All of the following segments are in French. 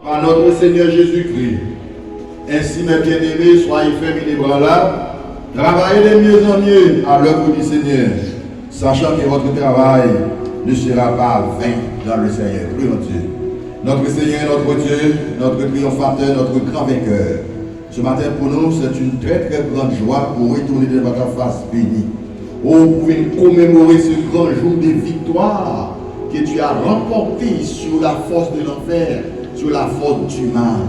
Par notre Seigneur Jésus-Christ. Ainsi, mes bien-aimés, soyez fermes et ébranlables. Travaillez de mieux en mieux à l'œuvre du Seigneur, sachant que votre travail ne sera pas vain dans le Seigneur. Prions Dieu. Notre Seigneur, notre Dieu, notre triomphateur, notre grand vainqueur. Ce matin pour nous, c'est une très très grande joie pour retourner de votre face bénie. Oh, vous pouvez commémorer ce grand jour de victoire que tu as remporté sur la force de l'enfer, sur la force du mal.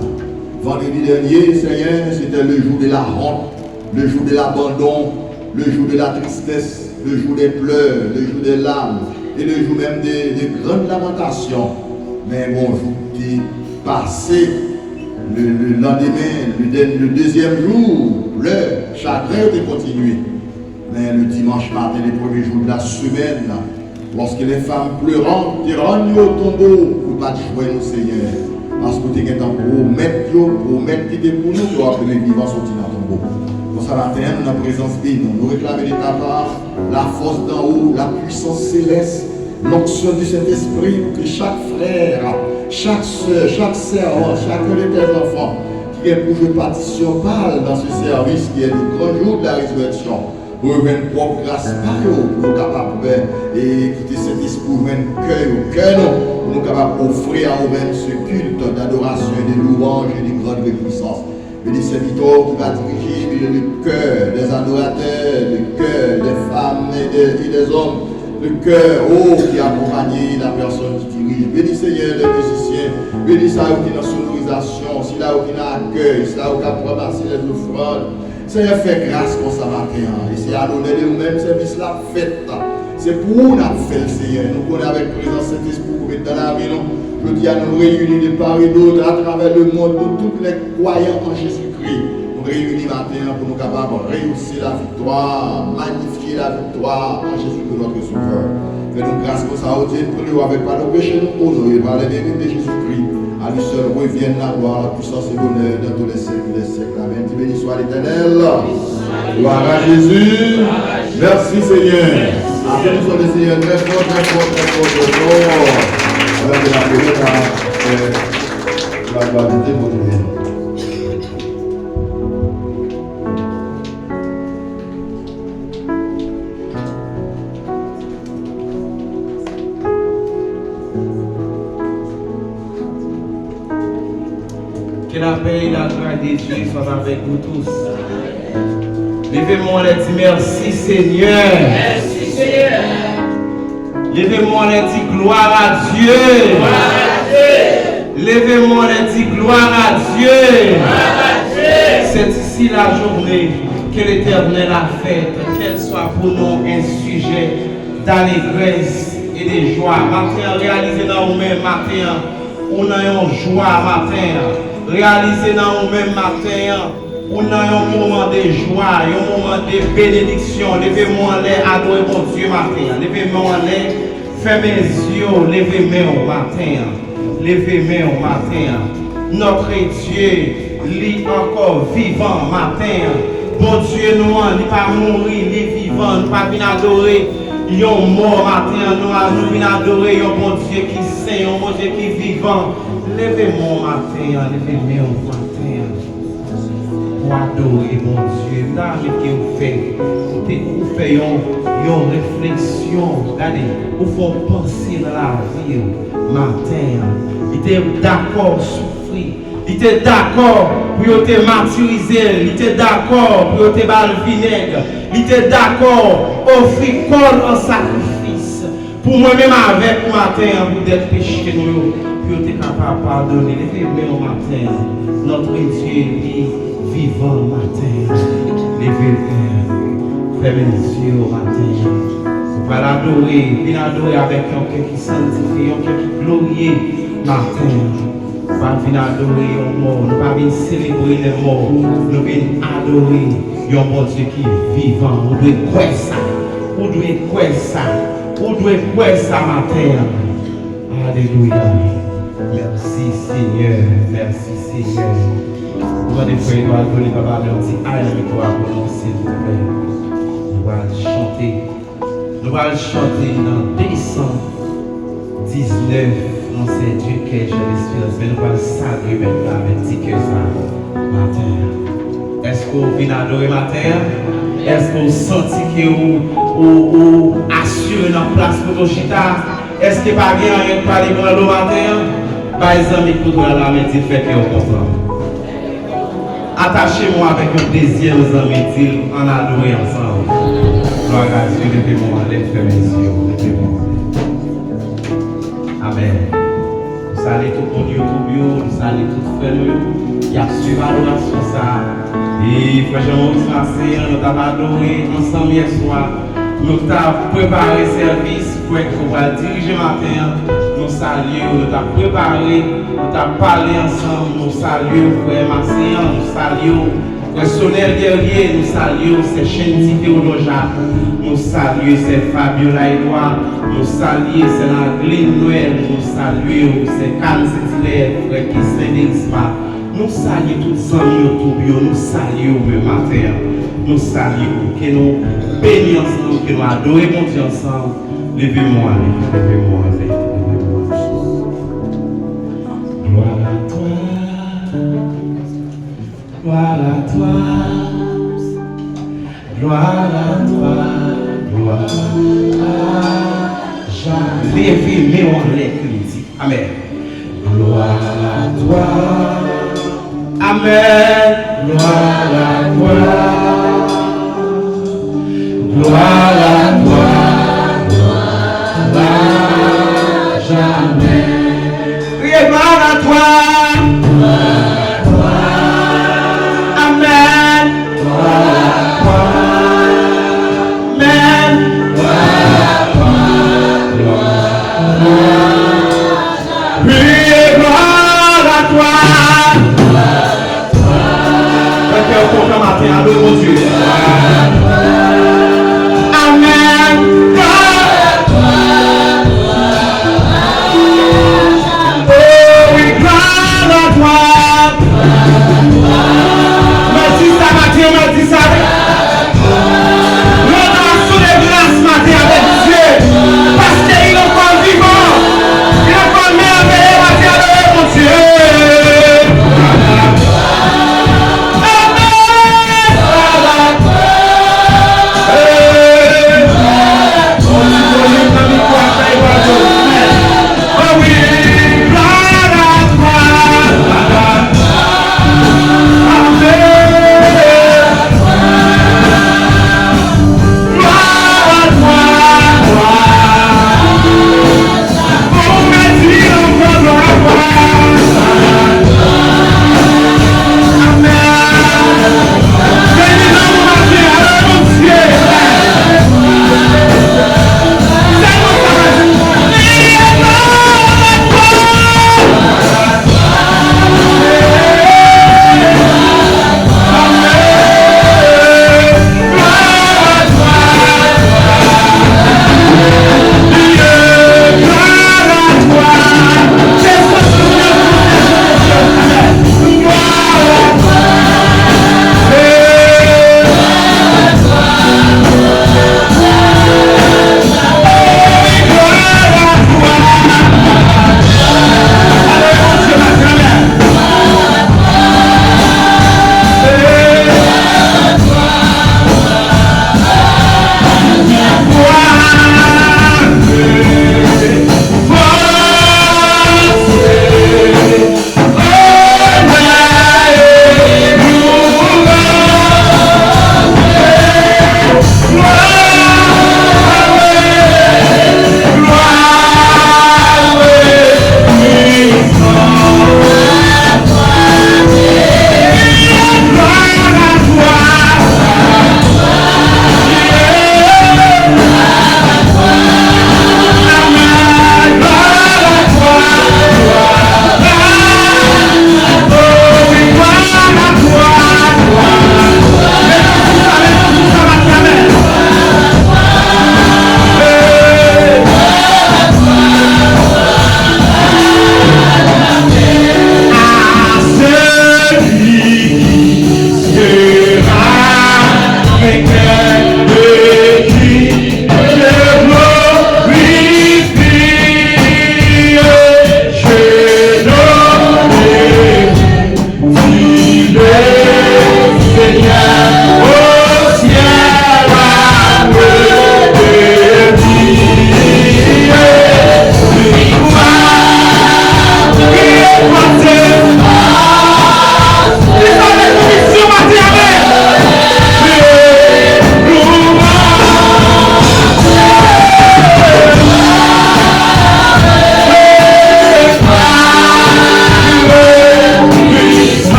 Vendredi dernier, Seigneur, c'était le jour de la honte, le jour de l'abandon, le jour de la tristesse, le jour des pleurs, le jour des larmes et le jour même des grandes lamentations. Mais bon, jour qui passé, le lendemain, le deuxième jour, le chagrin était continué. Mais le dimanche matin, les premiers jours de la semaine, lorsque les femmes pleurantes te rendent au tombeau pour pas jouer au Seigneur, parce que tu es en promettre qui était pour nous, tu vas les vivants sortir dans le tombeau. Pour ça, matin, nous, en présence de nous réclamons de ta part la force d'en haut, la puissance céleste, l'onction du Saint-Esprit, pour que chaque frère, chaque soeur, chaque servant, chacun de tes enfants qui est pour jouer partition pâle dans ce service qui est le grand jour de la résurrection, pour une propre grâce par eux, pour nous capables d'écouter cet esprit, pour un cœur, pour nous capables d'offrir à nous-mêmes ce culte d'adoration et de louange et de grande reconnaissance. Bénis serviteurs qui va diriger le cœur des adorateurs, le cœur des femmes et des hommes, le cœur qui accompagne la personne qui dirige. Bénis Seigneur les musiciens, bénis ça qui est dans la sonorisation, si là qui est dans l'accueil, si là qui a ramasser les offrandes. Seigneur, fais grâce pour ça matin. Et c'est à l'honneur de nous-mêmes, service la fête. C'est pour nous qu'on fait le Seigneur. Nous connaissons avec présence cet esprit pour mettre dans la vie. Je dis à nous réunir de part et d'autre à travers le monde, de tous les croyants en Jésus-Christ. Nous réunir matin pour nous capables de réussir la victoire, magnifier la victoire en Jésus-Christ notre Sauveur. Fais-nous grâce pour ça, au Dieu, pour nous avec pas nos péchés, nous honorer par les mérites de Jésus-Christ. À lui seul revienne la gloire, la puissance et l'honneur dans tous les siècles des siècles. Amen. Béni soit l'Éternel. Gloire à Jésus. Merci Seigneur. Après nous sommes des Seigneurs très fort, très fort, très fort, très fort. Alors que la prière la gloire de Dieu pour nous. Que la paix et la gloire de Dieu soient avec vous tous. Levez-moi et dis merci Seigneur. Merci Seigneur. Levez-moi et dis gloire à Dieu. Gloire à Dieu. Levez-moi et dis gloire à Dieu. Gloire à Dieu. C'est ici la journée que l'Éternel a faite, qu'elle soit pour nous un sujet d'allégresse et de joie. Matin, réalisez dans vous-même, matin, on a une joie, matin. Réalisez dans vous-même, matin, on a un moment de joie, un moment de bénédiction. Levez-moi les adorer mon Dieu, matin. Levez-moi les, fermez les yeux, levez-moi au matin. Levez-moi au matin. Notre Dieu, lui encore vivant, matin. Bon Dieu, nous, il n'est pas mourir, il est vivant, nous pas venir adorer. Ils sont morts matin, nous venons adorer un bon Dieu qui saint, un bon Dieu qui est vivant. Levez-moi matin, levez-moi au matin. Pour adorer mon Dieu, là, ce que vous faites, vous faites une réflexion, regardez, vous faites penser dans la vie, matin. Il était d'accord souffrir. Il était d'accord pour te martyriser, il était d'accord pour te battre le vinaigre, il était d'accord offrir corps en sacrifice. Pour moi-même avec matin, pour d'être péché nous, pour te capable de pardonner. Levez-moi au matin, notre Dieu est vivant matin. Levez-moi, fermez les yeux au matin. Vous allez adorer, bien adorer avec un cœur qui sanctifie, un cœur qui glorie matin. Nous ne venons pas adorer un mort, nous ne venons pas célébrer les morts, nous venons adorer un bon Dieu qui est vivant. Vous devez croire ça, vous devez croire ça, vous devez croire ça matin. Alléluia. Merci Seigneur, merci Seigneur. Nous allons faire donner papa, merci avec toi pour nous, s'il vous plaît. Nous allons chanter dans décembre 19. Non, c'est Dieu qui est l'espérance. Mais nous allons saluer maintenant avec petit cœur ça. Matin. Est-ce que vous venez adorer matin? Est-ce que vous sentez que vous assurez dans place pour vos chita? Est-ce que pas bien rien de parler pour le matin? Par exemple, écoute la main dit fait que vous content. Attachez-moi avec un désir aux amis dit en adorer ensemble. Gloire à Dieu, levez-moi, levez mes yeux, levez-moi. Amen. Nous saluons tout le monde YouTube, nous saluons tout le frère, il y a suivi l'adoration ça. Et frère Jean-Maurice Massé, nous avons adoré ensemble hier soir. Nous avons préparé le service pour être dirigé matin. Nous saluons, nous avons préparé, nous avons parlé ensemble. Nous saluons frère Massé, nous saluons frère Sonel Guerrier, nous saluons ces chaînes théologiques. Nous saluons ces Fabiola Edouard, nous saluons ces Nagline Noël, nous saluons ces Cannes Saint-Hilaire, frère Kisley Isma. Nous saluons tous les amis autour de nous, nous saluons le matin. Nous saluons, que nous bénissons ensemble, que nous adorons mon Dieu ensemble. Levez-moi, levez-moi, levez-moi. Gloire à toi, gloire à toi, gloire à toi, gloire à jamais. Levez-moi les critiques. Amen. Gloire à toi. Amen. Gloire à toi. Gloire à toi. Gloire à jamais. Priez gloire à toi. Gloire à toi. Amen. Gloire à toi. Amen. Gloire à toi. Gloire à jamais. Priez gloire à toi. Matin, allô mon Dieu. Amen. Oh oui, gloire à toi. Merci ça matin, merci ça. L'oration de grâce matin avec Dieu. Parce qu'il est encore vivant. Il est encore merveilleux matin avec mon Dieu.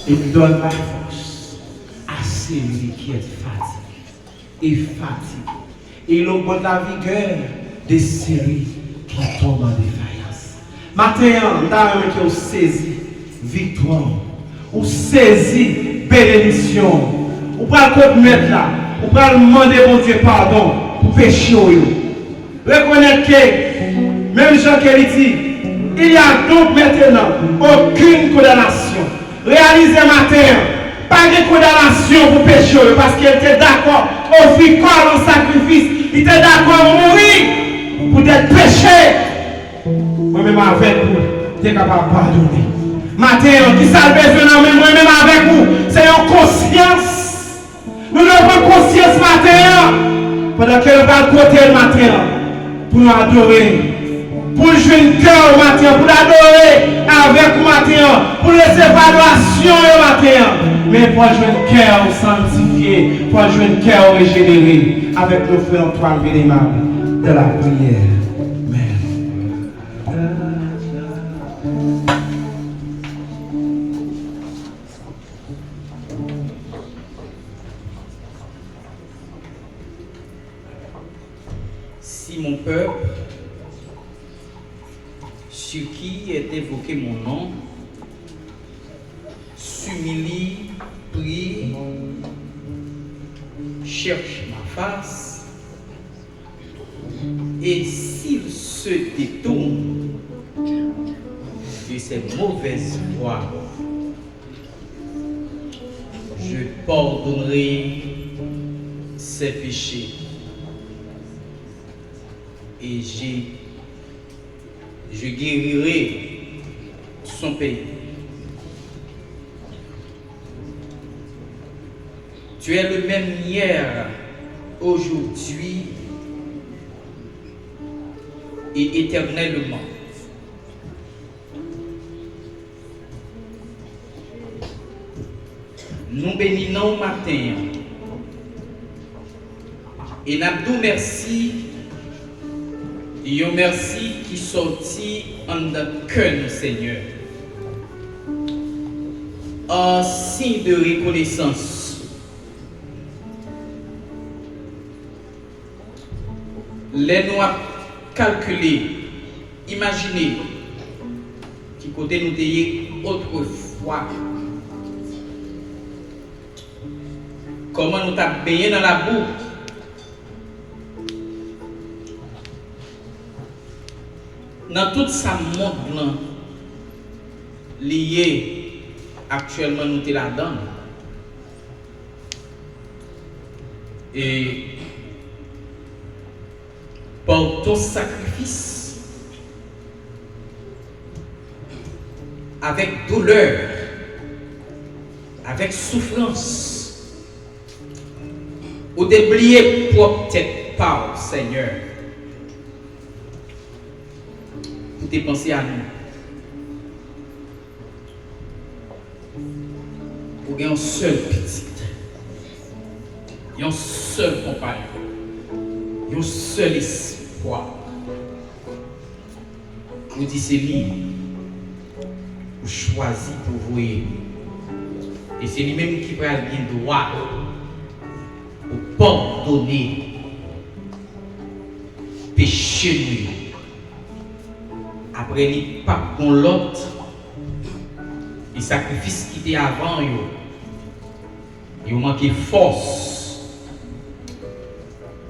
Il donne la force à celui qui est fatigué et fatigué. Il augmente la vigueur de celui qui tombe en défaillance. Maintenant, nous avons saisi victoire, ou saisi bénédiction. Ou pas le mettre là, ou pas demander mon Dieu pardon pour pécher. Reconnaître que, même Jean qui dit, il n'y a donc maintenant aucune condamnation. Réalisez matin, pas de condamnation pour pécher, parce qu'il était d'accord offrir corps en sacrifice, il était d'accord mourir pour être péché. Moi-même avec vous, tu es capable de pardonner. Matin, qui ça besoin de moi-même avec vous, c'est une conscience. Nous avons conscience matin, pendant que nous allons côté le matin, pour nous adorer. Pour jouer un cœur au matin, pour l'adorer avec le matin, pour les évaluations au matin, mais pour jouer un cœur sanctifié, pour jouer un cœur régénéré avec nos frères Antoine Bénémable de la prière. Si mon peuple, sur qui est évoqué mon nom, s'humilie, prie, cherche ma face, et s'il se détourne de ses mauvaises voies, je pardonnerai ses péchés et je guérirai son pays. Tu es le même hier, aujourd'hui et éternellement. Nous bénissons matin et nous merci. Et un merci qui sortit en de cœur, Seigneur. En signe de reconnaissance. Les noirs calculés, imaginez, qui côté nous étions autrefois. Comment nous t'avons baigné dans la boue. Dans toute sa monde liée actuellement nous te la donne. Et par ton sacrifice, avec douleur, avec souffrance, ou déblier propre tête par Seigneur. Penser à nous. Pour gagner un seul petit, un seul compagnon, un seul espoir. vous dites c'est lui, vous choisissez pour vous. Et c'est lui-même qui prend le droit pour pardonner péché. Après, il n'y a pas de l'autre. Et sacrifice qui était avant, il manquait force.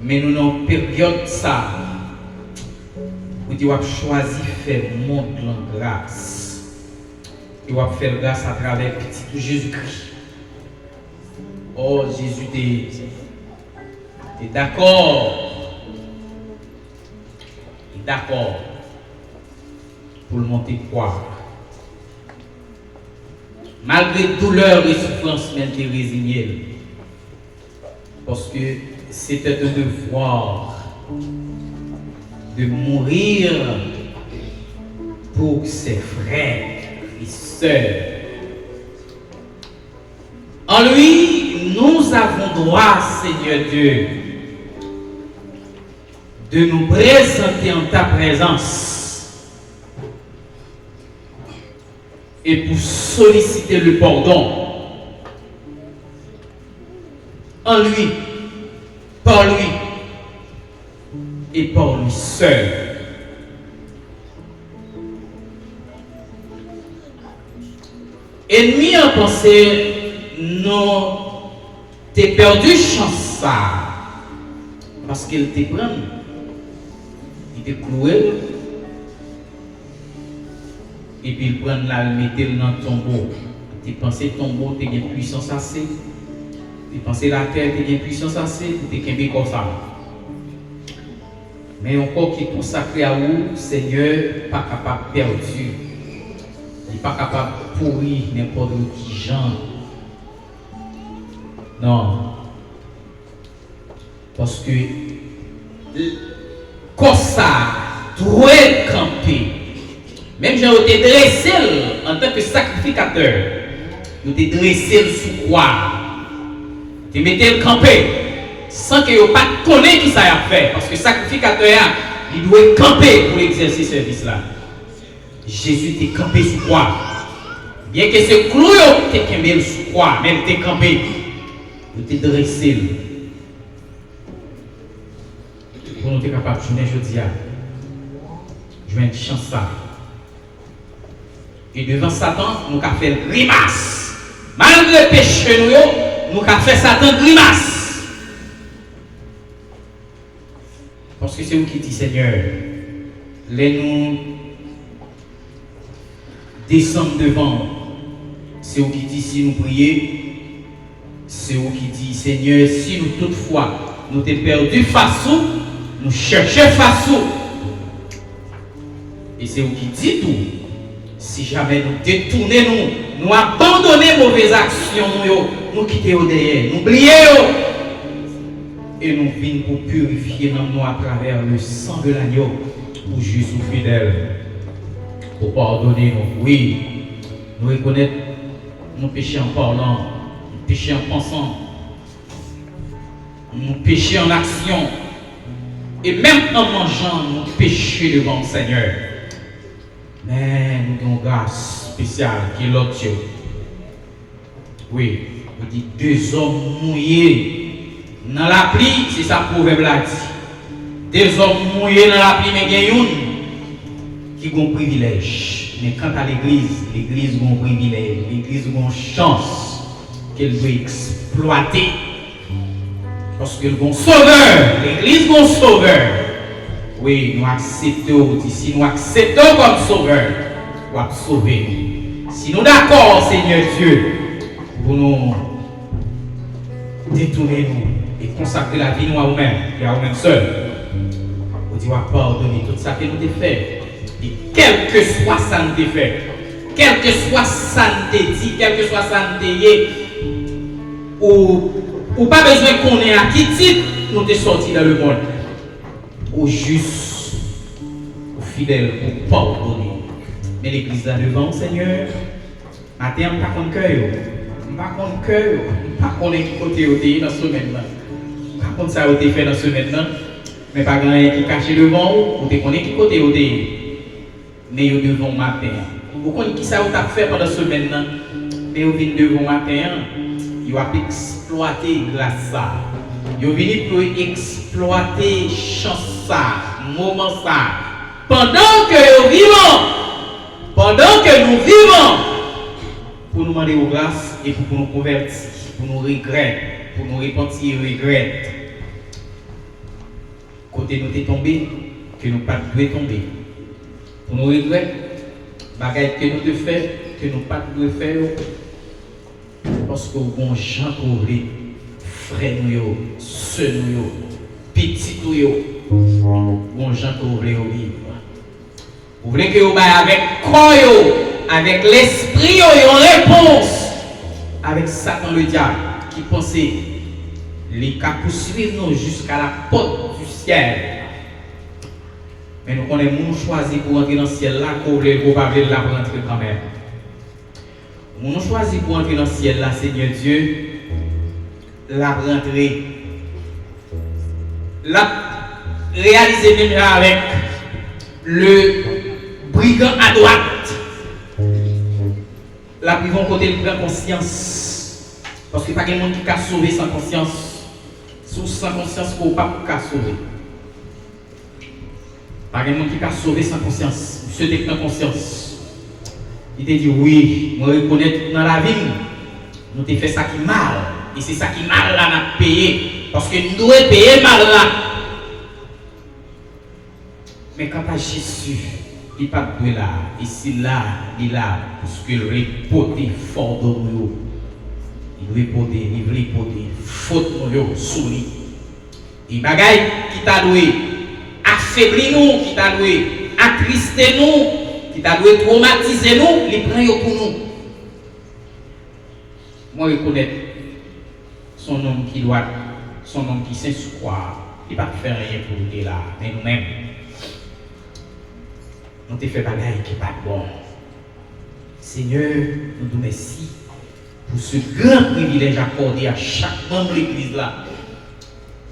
Mais nous, dans une période, ça, vous devez choisir de faire montre en grâce. Vous devez faire grâce à travers petit Jésus-Christ. Oh, Jésus, tu es d'accord. Tu es d'accord pour le monter croire. Malgré douleur et souffrance, mais tu es résigné. Parce que c'était un devoir de mourir pour ses frères et sœurs. En lui, nous avons droit, Seigneur Dieu, de nous présenter en ta présence et pour solliciter le pardon. En lui, par lui et par lui seul. Ennemi a pensé, non, t'es perdu chance ça. Parce qu'il t'est pris. Il t'est cloué. Et puis il prend la mettre dans le tombeau. Tu pensais que le tombeau, tu as une puissance assez. Tu pensais que la terre, tu as une puissance assez pour te camper comme ça. Mais encore qui est consacré à vous, Seigneur, pas capable de perdre. Il n'est pas capable de pourrir n'importe qui genre. Non. Parce que comme ça, doit camper. Même si on été dressé en tant que sacrificateur, nous t'ai dressé sous quoi? Tu mettez le campé sans que vous pas connaître qui ça a fait. Parce que le sacrificateur, il doit camper pour exercer ce service là. Jésus t'est campé sous quoi? Bien que ce clou t'es campé sous quoi? Même t'es campé, nous t'ai dressé. Pour nous être capable de jouer aujourd'hui, je vais une chance ça. Et devant Satan, nous avons fait grimace. Malgré le péché, nous avons fait Satan grimace. Parce que c'est vous qui dit, Seigneur, les nous descendons devant. C'est vous qui dit, si nous prions, c'est vous qui dit, Seigneur, si nous toutefois, nous t'es perdu face où, nous cherchons face où. Et c'est vous qui dit tout. Si jamais nous détournons, nous abandonnons mauvaises actions, nous quittons derrière, nous oublions et nous venons pour purifier nous à travers le sang de l'agneau, pour juste ou fidèle, pour pardonner nous. Oui, nous reconnaître nos péchés en parlant, nos péchés en pensant, nos péchés en action, et même en mangeant, nos péchés devant le Seigneur. Mais nous avons une grâce spéciale qui est l'autre Dieu. Oui, il dit 2 hommes mouillés dans la pluie, c'est ça le proverbe là dit. 2 hommes mouillés dans la pluie, mais il y a une qui a un privilège. Mais quant à l'église a un privilège, l'église a une chance qu'elle doit exploiter. Parce qu'elle a un sauveur, l'église a un sauveur. Oui, nous acceptons, si nous acceptons comme sauveur, nous allons sauver. Si nous d'accord, Seigneur Dieu, pour nous détourner nous et consacrer la vie nous à nous-mêmes et à nous-mêmes seuls, nous devons pardonner tout ça que nous avons fait. Et quel que soit ça nous avons fait, quel que soit ça nous avons dit, quel que soit ça nous avons dit, ou pas besoin qu'on ait à qui titre, nous sommes sortis dans le monde. Au juste, au fidèle, au pardonner. Mais l'église là devant, Seigneur, matin, je ne pas contre cœur. Je ne pas contre cœur. Je ne pas contre côté côté dans ce semaine là. Je ne pas contre ça que fait dans ce semaine là. Mais pas grand qui caché devant ou te connaît qui côté côté. mais vous devant matin. Vous connaissez qui ça vous a fait pendant la semaine, mais vous venez devant matin, vous avez exploité grâce ça. Vous venez pour exploiter chance ça, moment ça. Pendant que nous vivons, pendant que nous vivons, pour nous demander grâce et pour nous convertir, pour nous regretter, pour nous repentir regret. Côté nous est tombé, que nous pas dû tomber. Pour nous regretter, bagaille que nous devons faire, que nous pas dû faire, parce que bon gens trouvé, frères nous, sœurs nous, petits nous, bon gens trouvé au vivre. Vous voulez que vous avec quoi, avec l'esprit, une réponse avec Satan le diable qui pensait les cas poursuivre nous jusqu'à la porte du ciel. Mais nous connaissons nous choisi pour entrer dans le ciel là, qu'on ne pas la rentrer quand même. Nous choisi pour entrer dans le ciel là, Seigneur Dieu, la rentrer. La réaliser même avec le brigand à droite. La privons côté de prendre conscience. Parce que pas quelqu'un qui a sauvé sans conscience. Sans conscience, qu'on ne peut pas sauver. Pas quelqu'un qui a sauvé sans conscience. Monsieur qui a conscience. Il te dit oui, moi reconnaître dans la vie, nous t'ai fait ça qui mal. Et c'est ça qui mal là, nous payé. Parce que nous devons payer mal là. Mais quand à Jésus, il n'est pas de là, ici là, il est là, parce qu'il repote fort de nous. Il repote, il repote, faute nous, souris. Et bagaille qui t'a doué, affaibli nous, qui t'a doué, attristé nous, qui t'a doué, traumatiser nous, il prend pour nous. Moi, je reconnais son homme qui doit, son homme qui sait se croire, il ne va pas faire rien pour nous là, mais nous-mêmes. Nous te fait bagaille qui n'est pas bon. Seigneur, nous te remercions pour ce grand privilège accordé à chaque membre de l'église là.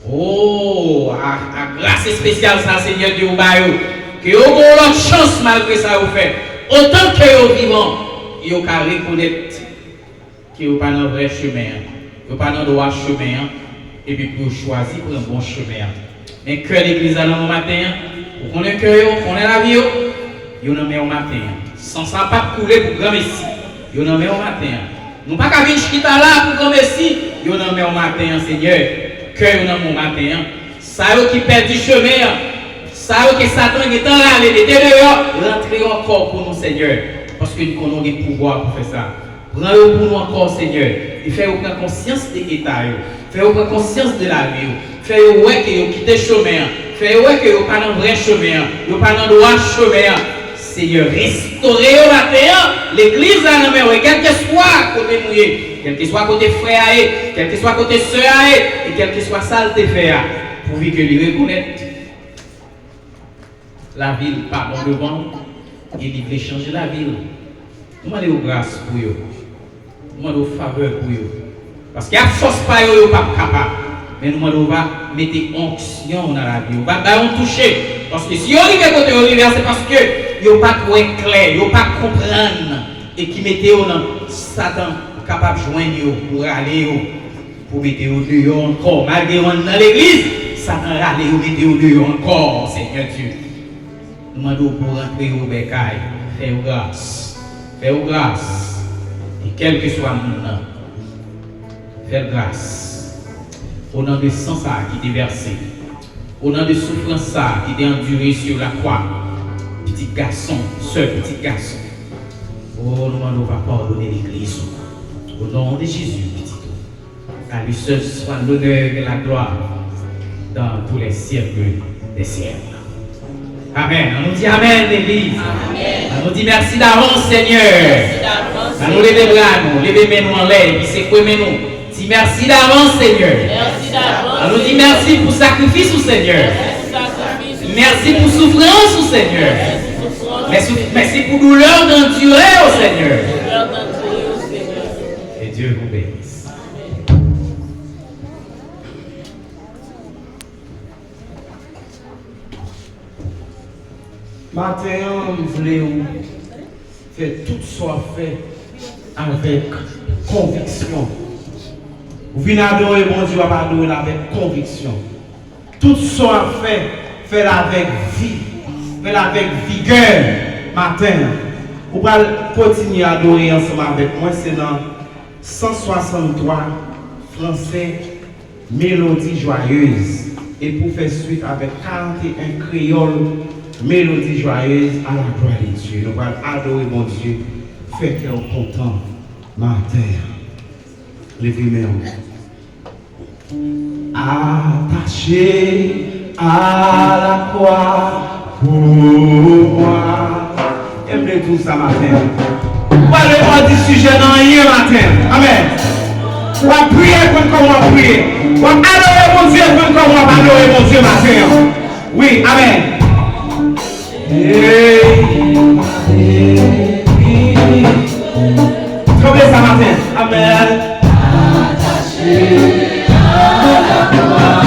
Oh, à grâce spéciale ça, Seigneur Dieu, que vous avez l'autre chance malgré ça vous fait. Autant que vous vivant, vous avez reconnaître que vous n'avez pas dans le vrai chemin, vous n'avez pas dans le droit chemin, et puis vous choisir pour un bon chemin. Mais que l'église là le matin, vous connaissez que vous connaissez la vie. Vous n'en mettez au matin. Sans ça, pas couler pour grand messie. Vous n'en mettez au matin. Nous pas qu'à venir là pour grand messie. Vous n'en mettez au matin, Seigneur. Que vous n'en mettez au matin. Ça qui perd du chemin. Ça que Satan est en là, il était dehors. Rentrez encore pour nous, Seigneur. Parce que nous avons des pouvoirs pour faire ça. Prends-le pour nous encore, Seigneur. Et faites-vous prendre conscience des états. Faites-vous prendre conscience de la vie. Faites-vous que vous quittez le chemin. Faites-vous que vous pas dans le vrai chemin. Vous pas dans le droit chemin. Seigneur, restaurez au matin l'église à la main, quel que soit côté mouillé, quel que soit côté frère, quel que soit côté soeur, et quel que soit saleté faire, pourvu que lui reconnaisse la ville par bon devant, et il veut changer la ville. Nous demandons grâce pour eux, nous demandons faveur pour eux, parce qu'il y a force pas eux, pas capable, mais nous demandons mettre onction dans la vie, on va toucher. Parce que si on arrive à côté de c'est parce que vous n'avez pas trop clair, vous n'avez pas comprendre et qui mettez dans Satan capable de joindre pour aller, pour mettre dehors encore. Malgré qu'on dans l'église, Satan aller ou mettre dehors encore, Seigneur Dieu. Nous demandons pour rentrer au bécail, faites-vous grâce. Faites-vous grâce. Et quel que soit mon nom, faites grâce. Au nom de sang ça qui est versé. Au nom de souffrance ça qui est enduré sur la croix, petit garçon, seul petit garçon. Oh, nous demandons pas pardonner l'église. Au nom de Jésus, petit tout. À lui seul soit l'honneur et la gloire dans tous les siècles des siècles. Amen. On nous dit Amen, l'église. On nous dit merci d'avance, Seigneur. On nous lève les bras, nous lève les mains en l'air, et puis c'est quoi nous. Dis merci d'avance, Seigneur. Merci d'avance. On nous dit merci pour sacrifice, Seigneur. Merci pour souffrance, Seigneur. Merci pour douleur d'endurer, Seigneur. Et Dieu vous bénisse. Matin, je voulais faire tout ce qu'on fait avec conviction. Vous venez adorer mon Dieu, à adorer avec conviction. Tout ce qu'on fait, faites avec vie, faites avec vigueur matin. Vous allez continuer à adorer ensemble avec moi, c'est dans 163 français, mélodie joyeuse. Et pour faire suite avec 41 créoles, mélodie joyeuse à la gloire de Dieu. Nous allons adorer mon Dieu, faire qu'il est content matin. Levez-moi. Attaché à la croix pour moi. Aimez tout ça matin. Vous allez voir du sujet dans rien matin. Amen. On va prier comme on va prier. On va adorer mon Dieu comme on va adorer mon Dieu matin. Oui, amen. Trouvez ça matin. Amen. Attaché à la croix.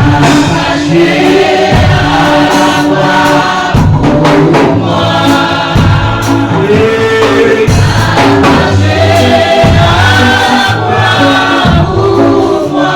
Attaché à la croix pour moi. Attaché à la croix pour moi.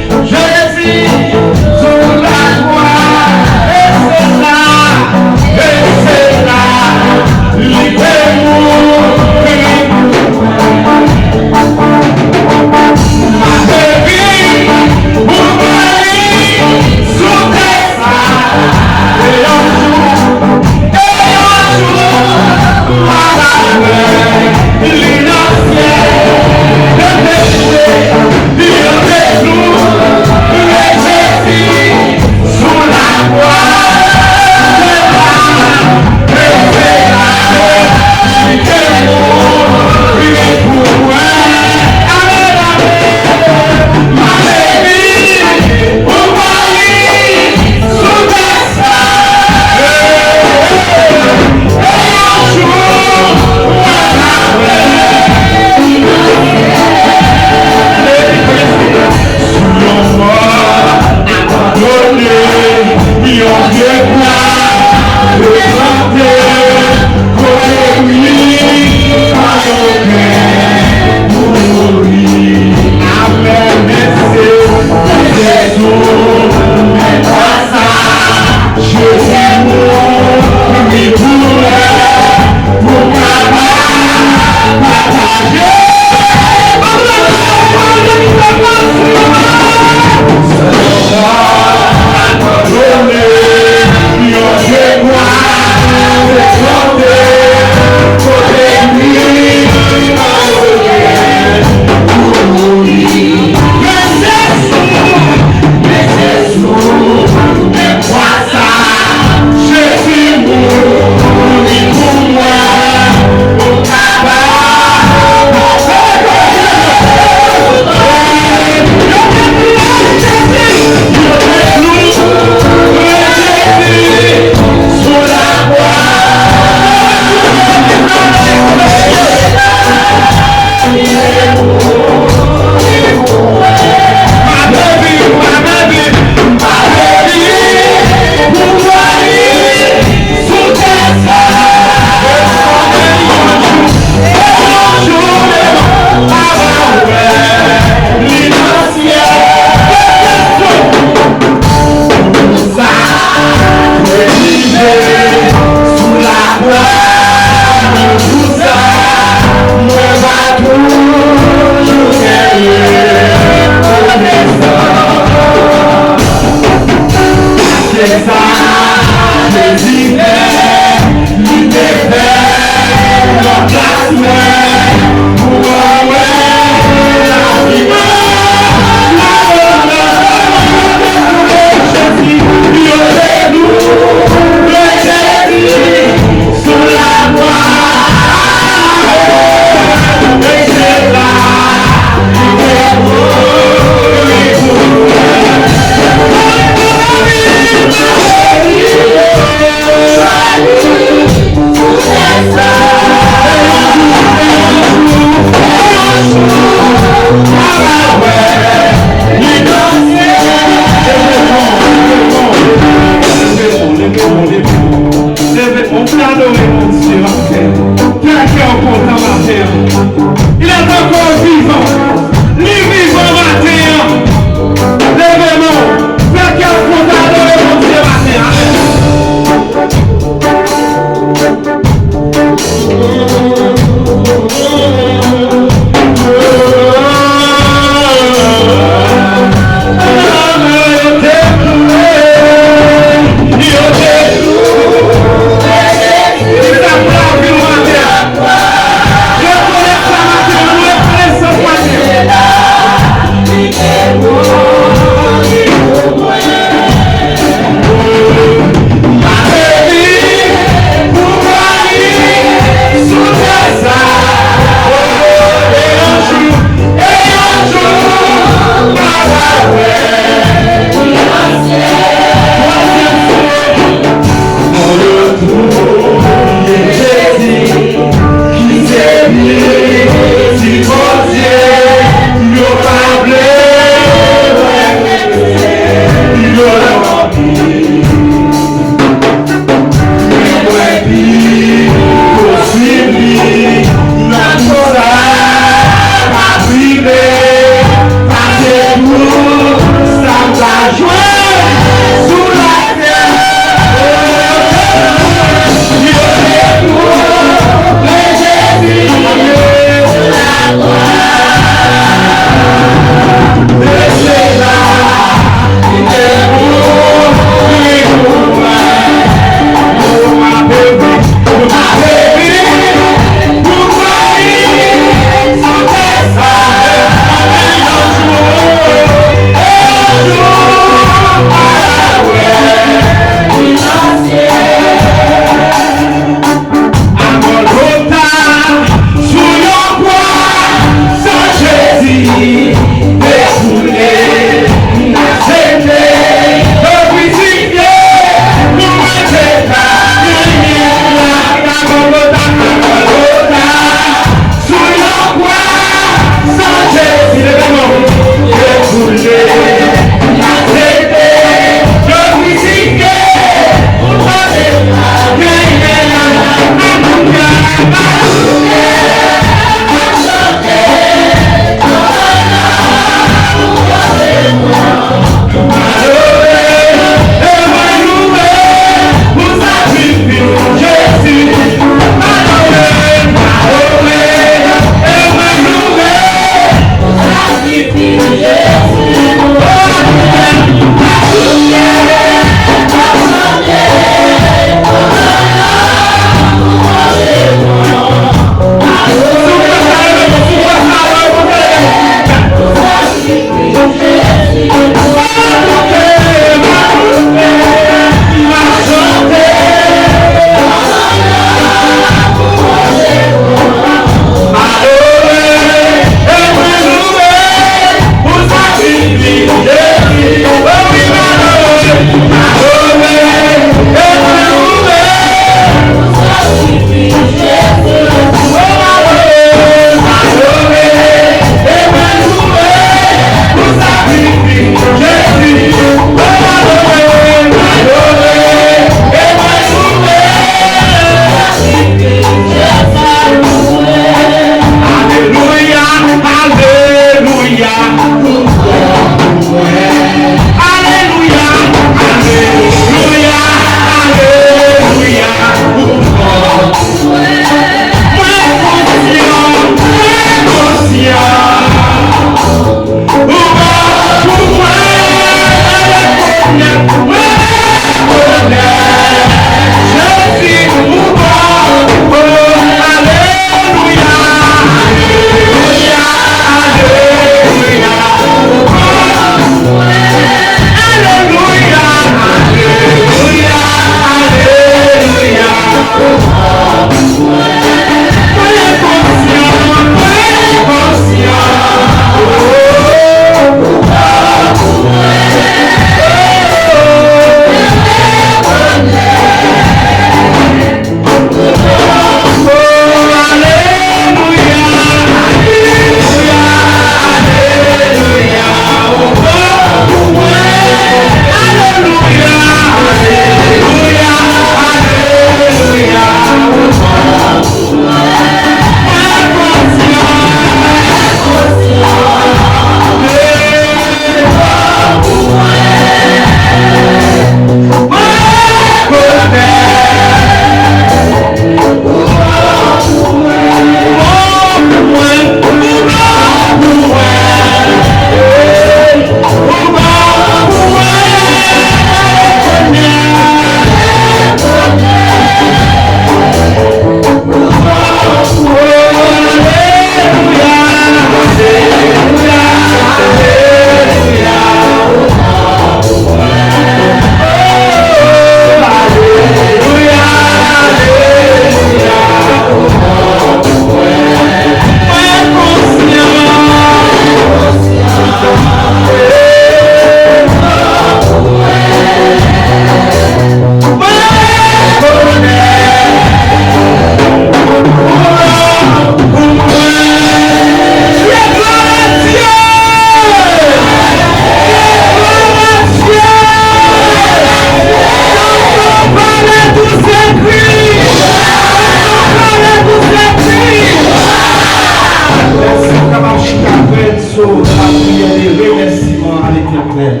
chaud dans la prière de remerciement à l'Éternel.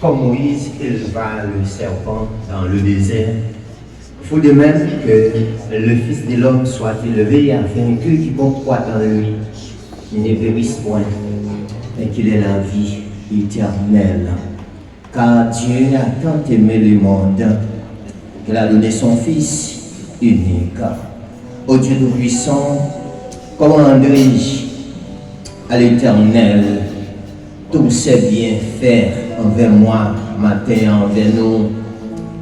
Comme Moïse éleva le serpent dans le désert, il faut de même que le Fils de l'homme soit élevé afin que quiconque croit en lui ne périsse point, mais qu'il ait la vie éternelle. Car Dieu a tant aimé le monde qu'il a donné son Fils unique. Ô Dieu Tout-Puissant, comment rendrai-je à l'Éternel tous ses bienfaits envers moi, matin, envers nous,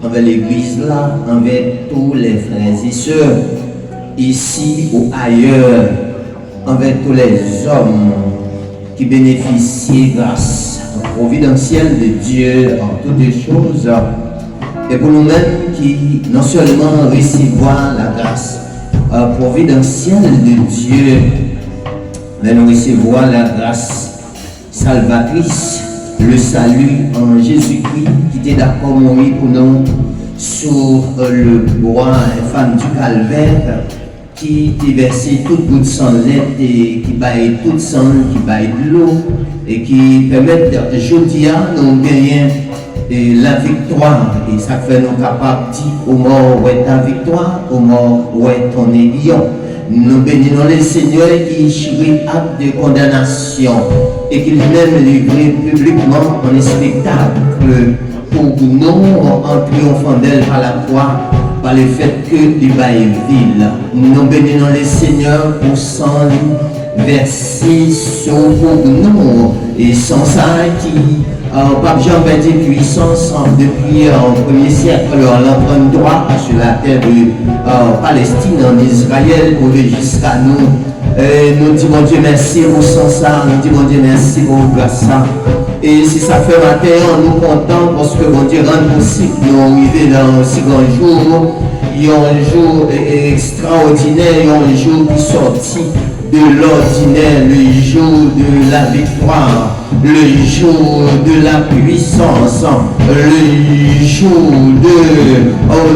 envers l'église là, envers tous les frères et sœurs, ici ou ailleurs, envers tous les hommes qui bénéficient grâce providentielle de Dieu en toutes choses, et pour nous-mêmes qui non seulement recevons la grâce providentielle de Dieu, mais nous recevons la grâce salvatrice, le salut en Jésus-Christ qui était d'accord mourir pour nous sur le bois infâme du calvaire, qui versait toute goutte sans lettre et qui baille toute sang, qui baille de l'eau et qui permet aujourd'hui à nous gagner la victoire. Et ça fait nous capables de dire au mort où est ta victoire, au mort où est ton aiguillon. Nous bénissons le Seigneur qui chrit acte de condamnation et qu'il même livré publiquement en spectacle pour nous en triomphant d'elle par la croix, par le fait que l'Iba est ville. Nous bénissons le Seigneur pour sang versé sur nous et sans ça qui Pape Jean perdit puissance depuis au 1er siècle en l'empreinte droit sur la terre de Palestine, en Israël, pour jusqu'à nous. Nous disons Dieu merci pour ça, nous disons Dieu merci pour grâce. Et si ça fait matin, nous comptons parce que bon Dieu rend possible nous arriver dans ce grand jour. Il y a un jour extraordinaire, il y a un jour qui sortit de l'ordinaire, le jour de la victoire, le jour de la puissance, le jour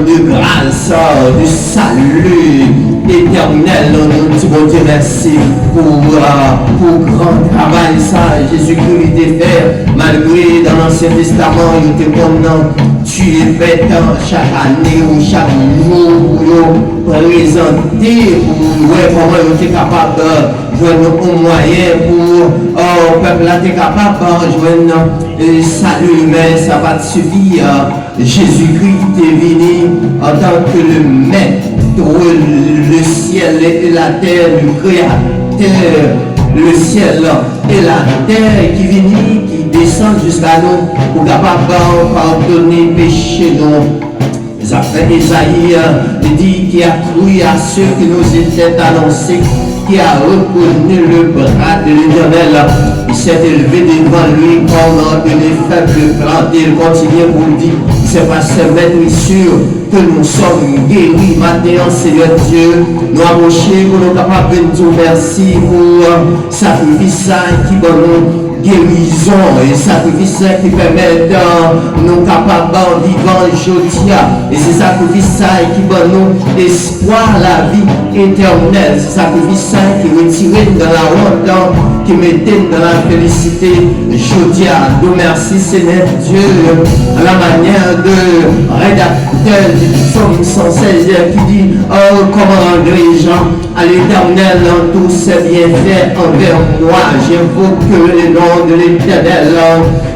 de grâce, du salut éternel. Nous disons Dieu merci pour grand travail ça Jésus-Christ était fait, malgré dans l'Ancien Testament il était comme tu es fait chaque année ou chaque jour pour présenter pour comment il était capable de jouer un moyen pour le peuple là était capable de jouer un salut, mais ça va suffire. Jésus-Christ est venu en tant que le maître, le ciel et la terre, le créateur, le ciel et la terre qui vient, qui descend jusqu'à nous pour capable de pardonner péché nous. Ça fait Isaïe, il dit qu'il a cru à ceux qui nous étaient annoncés, qui a reconnu le bras de l'Éternel. Il s'est élevé devant lui comme une faible plante. Il continue pour dire, c'est pas seulement sûr que nous sommes guéris maintenant, Seigneur Dieu. Nous approcher pour nous capables de dire merci pour sacrifice qui va nous guérison et sacrifice qui permet de nous capables de vivre aujourd'hui. Et c'est sacrifice qui va nous espoir la vie éternelle. C'est sacrifice qui retire dans la honte, qui mettait dans la félicité. Aujourd'hui, nous merci Seigneur Dieu à la manière de rédacteur du psaume 116 qui dit oh comment rendrai-je à l'Éternel en tous ses bienfaits envers moi. J'invoque le nom de l'Éternel.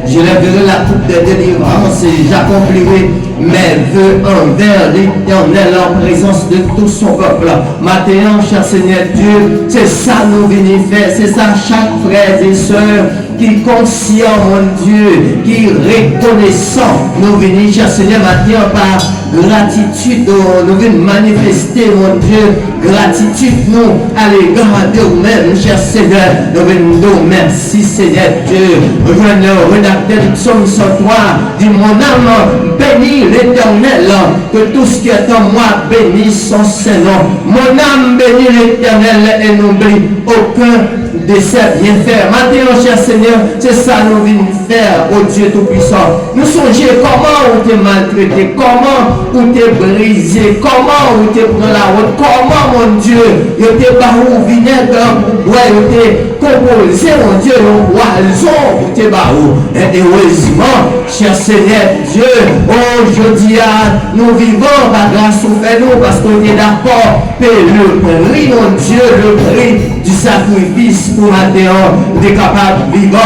Je lèverai la coupe de délivrance et j'accomplirai mes vœux envers l'Éternel en présence de tout son peuple. Maintenant, cher Seigneur Dieu, c'est ça nous venons faire, c'est ça chaque frère et soeur qui conscient, mon Dieu, qui reconnaissant, nous venons, cher Seigneur, maintenant par gratitude, nous venons manifester, mon Dieu, gratitude nous à l'égard de vous-même, cher Seigneur. Nous venons merci, Seigneur Dieu. Le rédacteur du psaume 103 dit mon âme bénit l'Éternel, que tout ce qui est en moi bénisse son Saint-Nom. Mon âme bénit l'Éternel et n'oublie aucun de ses bienfaits. Maintenant, cher Seigneur, c'est ça nous venons faire, au Dieu Tout-Puissant. Nous songeons comment on t'est maltraité, comment on t'est brisé, comment on t'est pris la route, comment, mon Dieu, il t'est barou vinaigre, ouais, il t'est composé, mon Dieu, le poison, il t'est barou. Et heureusement, cher Seigneur Dieu, aujourd'hui, nous vivons par grâce au fait nous, parce qu'on est d'accord, payer le prix, mon Dieu, le prix du sacrifice pour Mathéon, on est capable de vivre.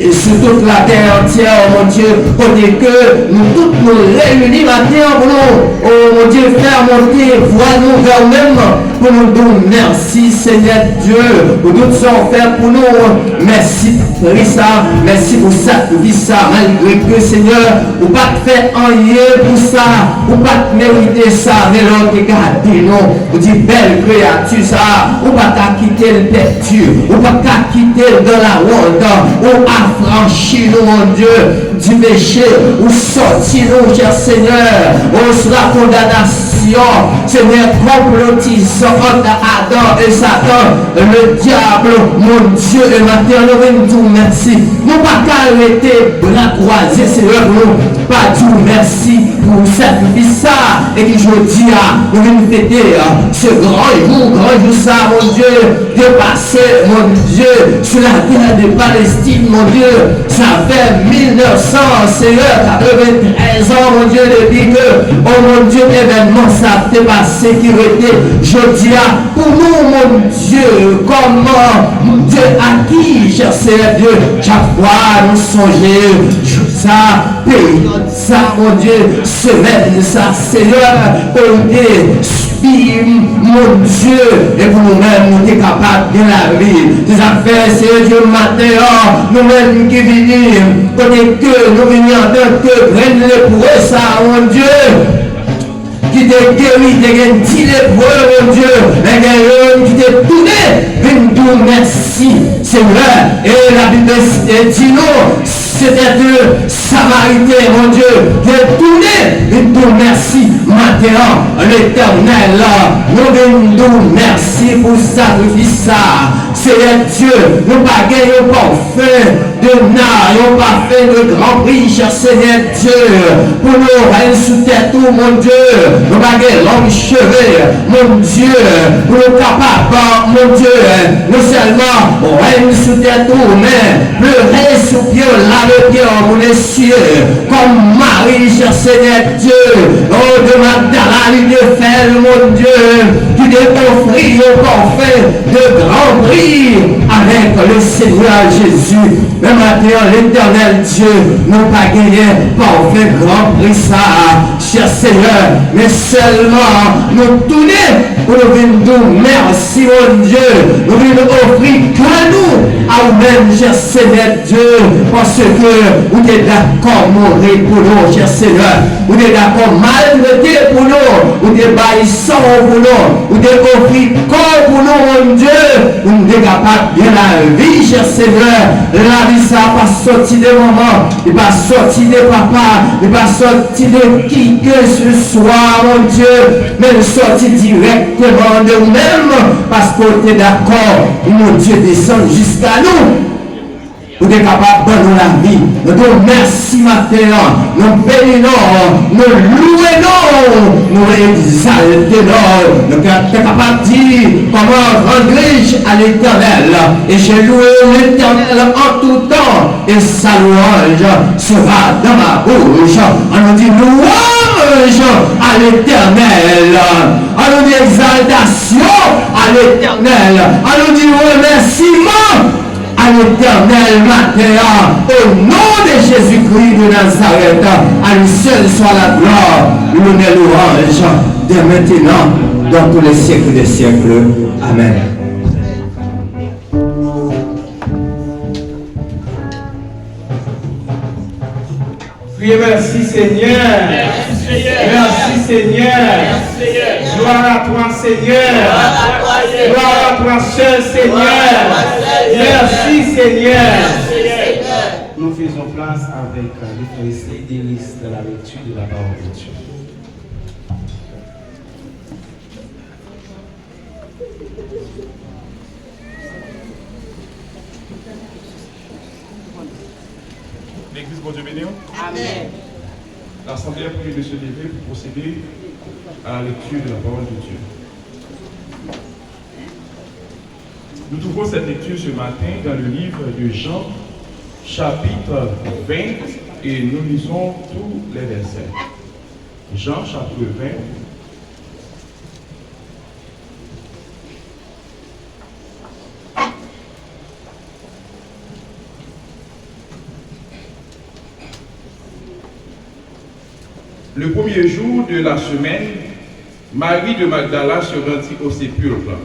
Et sur toute la terre entière, mon Dieu, pour dire que nous tous nous réunis maintenant pour nous, oh mon Dieu, faire monter, voir nous vers nous-mêmes, pour nous dire merci Seigneur Dieu, pour tout ça fait pour nous. Merci pour ça, merci pour ça, pour ça, malgré que Seigneur, vous pas faire rien pour ça, vous pas mériter ça, mais l'autre regardez nous, vous dites belle créature ça, vous pas quitter le perdu, vous pas quitter dans la honte, ou affranchir nous, mon Dieu, du péché, ou sortir nous, cher Seigneur, sur la condamnation, Seigneur, complotisant entre Adam et Satan, le diable, mon Dieu, et maintenant nous venons tout merci. Nous pas arrêter bras croisés, Seigneur, nous pas tout merci pour sacrifice ça, et que je dis, nous venons fêter ce grand jour ça, mon Dieu, de passer, mon Dieu, sur la terre de Palestine, mon Dieu, ça fait 1900, Seigneur, 93 ans, mon Dieu, depuis que, oh mon Dieu, événement, ça t'est passé, qui était, je dis, pour nous, mon Dieu, comment, mon Dieu, à qui, cher Seigneur Dieu, chaque fois, nous songeons, ça, pays, ça, mon Dieu, semaine, ça, Seigneur, pour mon Dieu, et pour nous-mêmes, nous sommes capables de la vie. Des affaires, c'est Dieu matin, nous-mêmes qui venons, côté que nous venons en tant que graines pour ça, mon Dieu. Qui t'a guéri, qui t'a dit l'épreuve, mon Dieu, mais qui t'a tourné, viens merci, Seigneur. Et la Bible dit nous, c'était de Samaritains, mon Dieu, qui t'a tourné, viens merci, maintenant, l'Éternel, nous venons merci pour sacrifice ça. Seigneur Dieu, nous pas gagné pas fait de n'a, nous pas fait de grand prix, cher Seigneur Dieu, pour nous règne sous terre tout, mon Dieu. Nous baguer longs cheveux, mon Dieu, pour nous capables, mon Dieu, non seulement règne sous terre tout, mais pleurer sous pied, laver pied, mon cieux, comme Marie, cher Seigneur Dieu, oh de Magdala, de faire, mon Dieu, qui te offrir au parfait de grand prix avec le Seigneur Jésus. Mais maintenant, l'Éternel Dieu, nous pas gagné parfait grand prix ça, cher Seigneur, mais seulement nous tourner pour nous venir merci mon Dieu, nous venons offrir que nous à vous-même, cher Seigneur Dieu, parce que vous êtes d'accord mourir pour nous, cher Seigneur, vous êtes d'accord maltraiter pour nous, vous êtes baissant pour nous, vous êtes offrir corps pour nous, mon Dieu, vous êtes capable de la vie, cher Seigneur, la vie ça pas sorti de maman, il pas sorti de papa, il pas sorti de qui que ce soit, mon Dieu, mais il sorti directement de nous-mêmes, parce qu'on est d'accord, mon Dieu descend jusqu'à nous. Vous êtes capable de nous la vie. Nous disons merci maintenant. Nous bénissons, nous louons, nous exaltons. Nous sommes capables de dire comment rendre riche à l'Éternel. Et j'ai loué l'Éternel en tout temps. Et sa louange sera dans ma bouche. On nous dit louange à l'Éternel. On nous dit exaltation à l'Éternel. On nous dit remerciement à l'Éternel matin, au nom de Jésus-Christ de Nazareth, à lui seul soit la gloire, l'honneur, louange, dès maintenant, dans tous les siècles des siècles. Amen. Priez merci Seigneur. Merci Seigneur. Gloire à toi, Seigneur. Gloire à toi, seul Seigneur. Merci, Seigneur. Nous faisons place avec les frères et délices de la lecture de la parole de Dieu. L'église, bon Dieu béni. Amen. L'assemblée a prié de se lever pour procéder à la lecture de la parole de Dieu. Nous trouvons cette lecture ce matin dans le livre de Jean, chapitre 20, et nous lisons tous les versets. Jean, chapitre 20. Le premier jour de la semaine, Marie de Magdala se rendit au sépulcre.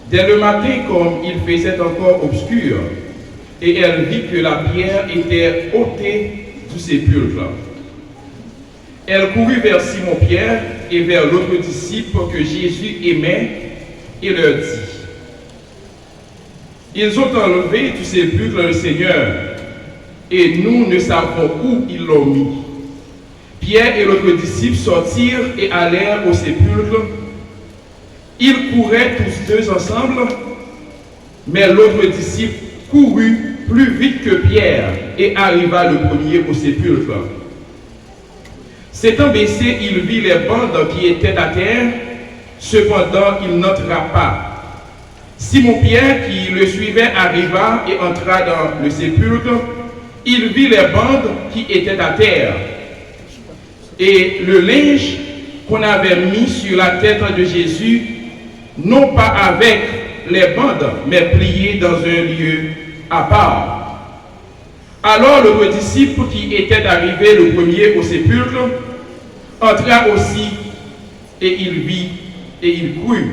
Dès le matin, comme il faisait encore obscur, et elle vit que la pierre était ôtée du sépulcre. Elle courut vers Simon-Pierre et vers l'autre disciple que Jésus aimait et leur dit: Ils ont enlevé du sépulcre le Seigneur, et nous ne savons où ils l'ont mis. Pierre et l'autre disciple sortirent et allèrent au sépulcre. Ils couraient tous deux ensemble, mais l'autre disciple courut plus vite que Pierre et arriva le premier au sépulcre. S'étant baissé, il vit les bandes qui étaient à terre, cependant il n'entra pas. Simon-Pierre, qui le suivait, arriva et entra dans le sépulcre. Il vit les bandes qui étaient à terre, et le linge qu'on avait mis sur la tête de Jésus, non pas avec les bandes, mais plié dans un lieu à part. Alors le disciple qui était arrivé le premier au sépulcre entra aussi, et il vit et il crut,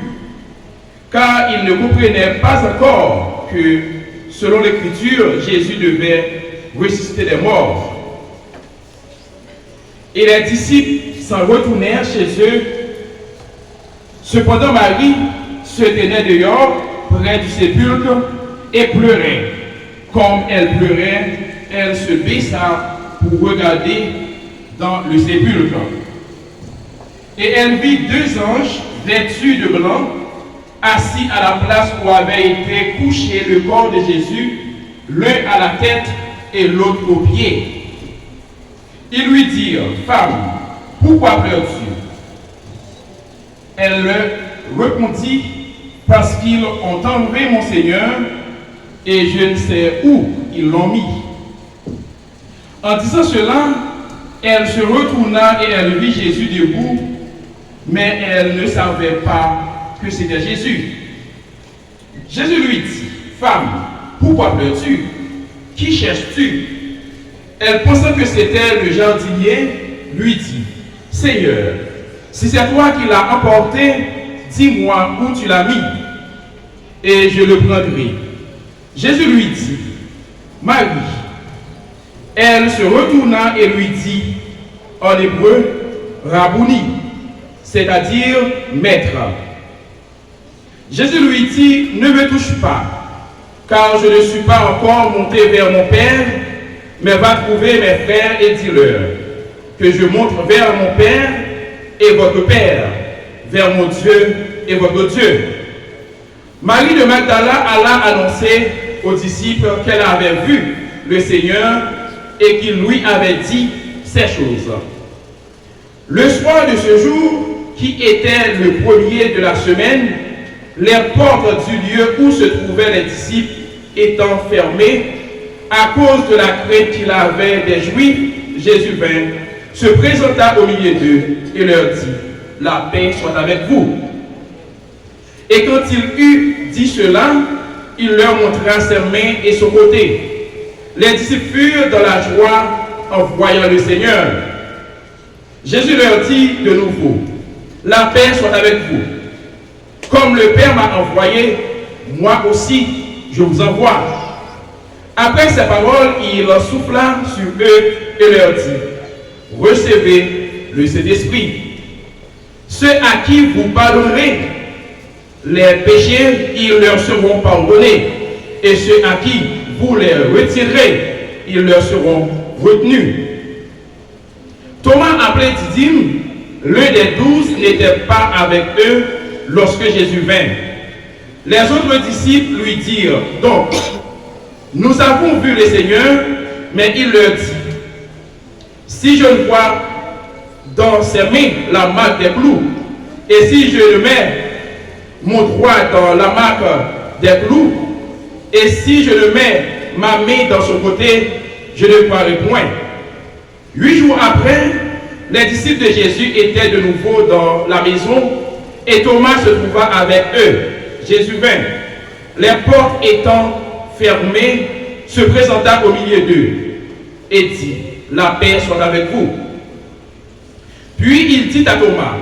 car il ne comprenait pas encore que, selon l'Écriture, Jésus devait ressusciter des morts. Et les disciples s'en retournèrent chez eux. Cependant, Marie se tenait dehors, près du sépulcre, et pleurait. Comme elle pleurait, elle se baissa pour regarder dans le sépulcre. Et elle vit deux anges vêtus de blanc, assis à la place où avait été couché le corps de Jésus, l'un à la tête et l'autre aux pieds. Ils lui dirent: Femme, pourquoi pleures-tu? Elle leur répondit: Parce qu'ils ont enlevé mon Seigneur, et je ne sais où ils l'ont mis. En disant cela, elle se retourna et elle vit Jésus debout, mais elle ne savait pas que c'était Jésus. Jésus lui dit: Femme, pourquoi pleures-tu? Qui cherches-tu? Elle pensant que c'était le jardinier, lui dit: Seigneur, si c'est toi qui l'as emporté, dis-moi où tu l'as mis, et je le prendrai. Jésus lui dit: Marie. Elle se retourna et lui dit en hébreu: Rabouni, c'est-à-dire maître. Jésus lui dit: Ne me touche pas, car je ne suis pas encore monté vers mon Père, mais va trouver mes frères et dis-leur que je monte vers mon Père et votre Père, vers mon Dieu et votre Dieu. Marie de Magdala alla annoncer aux disciples qu'elle avait vu le Seigneur et qu'il lui avait dit ces choses. Le soir de ce jour, qui était le premier de la semaine, les portes du lieu où se trouvaient les disciples étant fermées, à cause de la crainte qu'il avait des Juifs, Jésus vint, se présenta au milieu d'eux et leur dit: La paix soit avec vous. Et quand il eut dit cela, il leur montra ses mains et son côté. Les disciples furent dans la joie en voyant le Seigneur. Jésus leur dit de nouveau: La paix soit avec vous. Comme le Père m'a envoyé, moi aussi je vous envoie. Après ces paroles, il souffla sur eux et leur dit: Recevez le Saint-Esprit. Ceux à qui vous pardonnerez les péchés, ils leur seront pardonnés. Et ceux à qui vous les retirerez, ils leur seront retenus. Thomas, appelé Didyme, l'un des 12, n'était pas avec eux lorsque Jésus vint. Les autres disciples lui dirent, donc, nous avons vu le Seigneur, mais il leur dit, si je ne vois dans ses mains la marque des clous, et si je ne mets mon doigt dans la marque des clous, et si je ne mets ma main dans son côté, je ne croirai point. 8 jours après, les disciples de Jésus étaient de nouveau dans la maison, et Thomas se trouva avec eux. Jésus vint. Les portes étant fermées, se présenta au milieu d'eux et dit, la paix soit avec vous. Puis il dit à Thomas,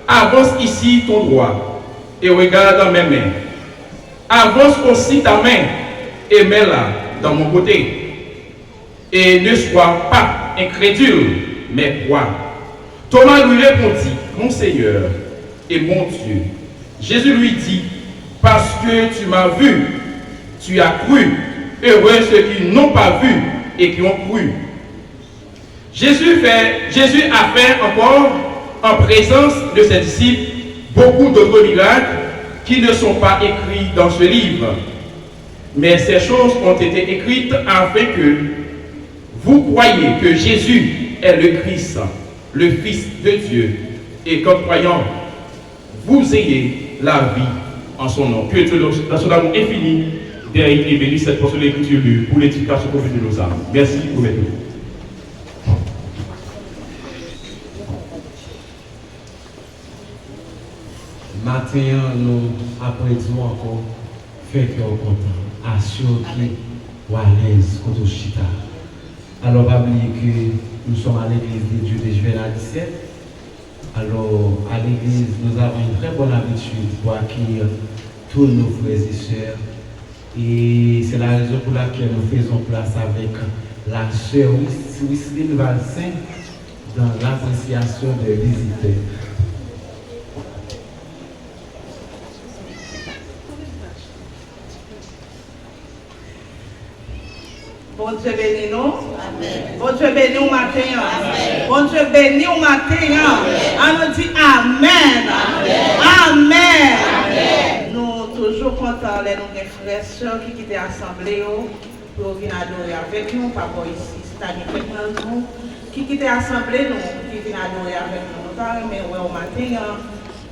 avance ici ton doigt et regarde dans mes mains. Avance aussi ta main et mets-la dans mon côté. Et ne sois pas incrédule, mais crois. Thomas lui répondit, mon Seigneur et mon Dieu. Jésus lui dit, parce que tu m'as vu, tu as cru. Heureux ceux qui n'ont pas vu et qui ont cru. Jésus a fait encore, en présence de ses disciples, beaucoup d'autres miracles qui ne sont pas écrits dans ce livre. Mais ces choses ont été écrites afin que vous croyiez que Jésus est le Christ, le Fils de Dieu, et qu'en croyant, vous ayez la vie en son nom. Que Dieu, dans son amour infini, derrière et bénisse cette portion de l'écriture lue pour l'édification profonde de nos âmes. Merci pour votre écoute. Matin, nous apprenons encore, fait que nous content, assure qui ou à l'aise contre Chita. Alors, pas oublier que nous sommes à l'église de Dieu de Juvenal 17. Alors, à l'église, nous avons une très bonne habitude pour accueillir tous nos frères et sœurs. Et c'est la raison pour laquelle nous faisons place avec la sœur Wissline Valsin dans l'appréciation des visiteurs. Bon Dieu béni nous. Bon Dieu béni au matin. Bon Dieu béni au matin. On nous dit Amen. Amen. Nous toujours contents les nos frères et sœurs qui quittent l'assemblée pour venir adorer avec nous. Papa ici, c'est-à-dire nous qui quittent l'assemblée, nous qui viennent adorer avec nous. Nous avons mais au matin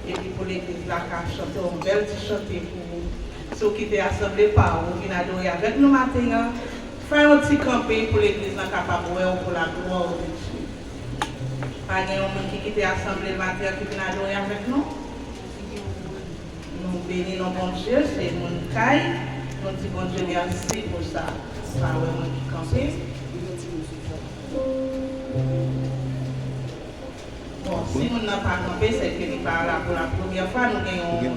et puis pour l'église la chanter une belle chanter pour ceux qui quittent l'assemblée par ou viennent adorer avec nous matin. Faire un petit campé pour l'église capable pour la gloire de Dieu. Pas de monde qui quitte l'assemblée le matin qui vient adorer avec nous. Nous bénissons bon Dieu, c'est mon caille. Nous disons bon Dieu merci pour ça. Pas vraiment qui campé. Bon, si nous n'avons pas campé, c'est que nous parlons pour la première fois. Nous avons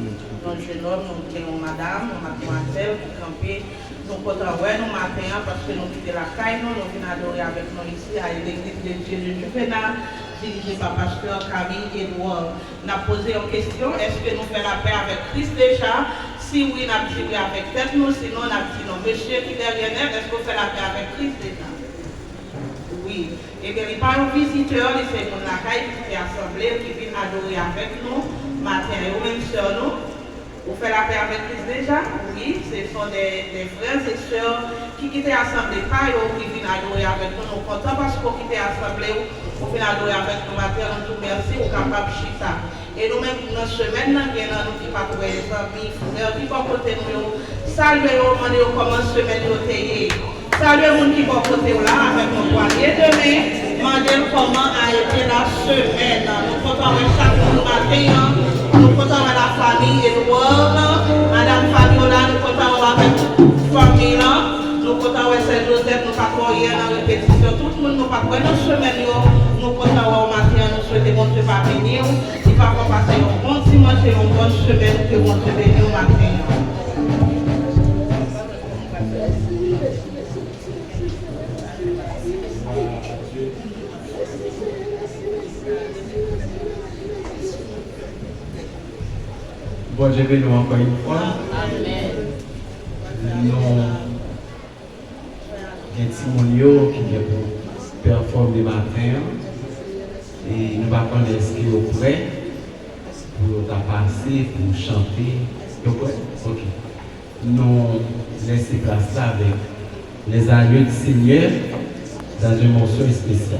un jeune homme, nous avons madame, une mademoiselle qui campé. Nous comptons nous matin parce que nous quittons la caille, nous venons adorer avec nous ici à l'église de Dieu de Juvenal, dirigée par pasteur Camille Edouard. Nous avons posé une question, est-ce que nous faisons la paix avec Christ déjà? Si oui, nous avons dit avec tête nous, sinon nous avons dit non. Monsieur qui derrière nous, est-ce que vous faites la paix avec Christ déjà? Oui. Et bien, il n'y a pas un visiteur, c'est mon la caille qui est assemblée, qui vient adorer avec nous, matin, et même sur nous. Vous faites la paix avec Christ déjà? Oui, ce sont des frères et sœurs qui quittent l'assemblée, pas eux qui viennent adorer avec nous. Nous sommes contents parce qu'on quitte l'assemblée, on vient adorer avec nous matin, on nous merci, on est capable de chita. Et nous-mêmes, dans cette semaine, nous avons nous qui pas trouver les amis, frères, qui vont côté nous, saluer, demander comment semaine nous est. Saluer les gens qui vont côté là avec nos poignets de main, demander comment a été la semaine. Nous sommes contents avec chaque jour matin. Nous comptons avec la famille Edouard, Madame Fabiola, nous comptons avec la famille, nous comptons avec Saint-Joseph, nous partons hier dans la répétition, tout le monde nous partons dans ce semaine, nous comptons au matin, nous souhaitons que Dieu va venir, il va passer un bon dimanche et une bonne semaine, que Dieu bénisse au matin. Bon Dieu bénisse encore une fois. Nous un Timonio qui vient pour performer matin et nous va connaître ce qui est prêt pour passer, pour chanter. Ok. Nous laissons place là avec les agneaux du Seigneur dans une mention spéciale.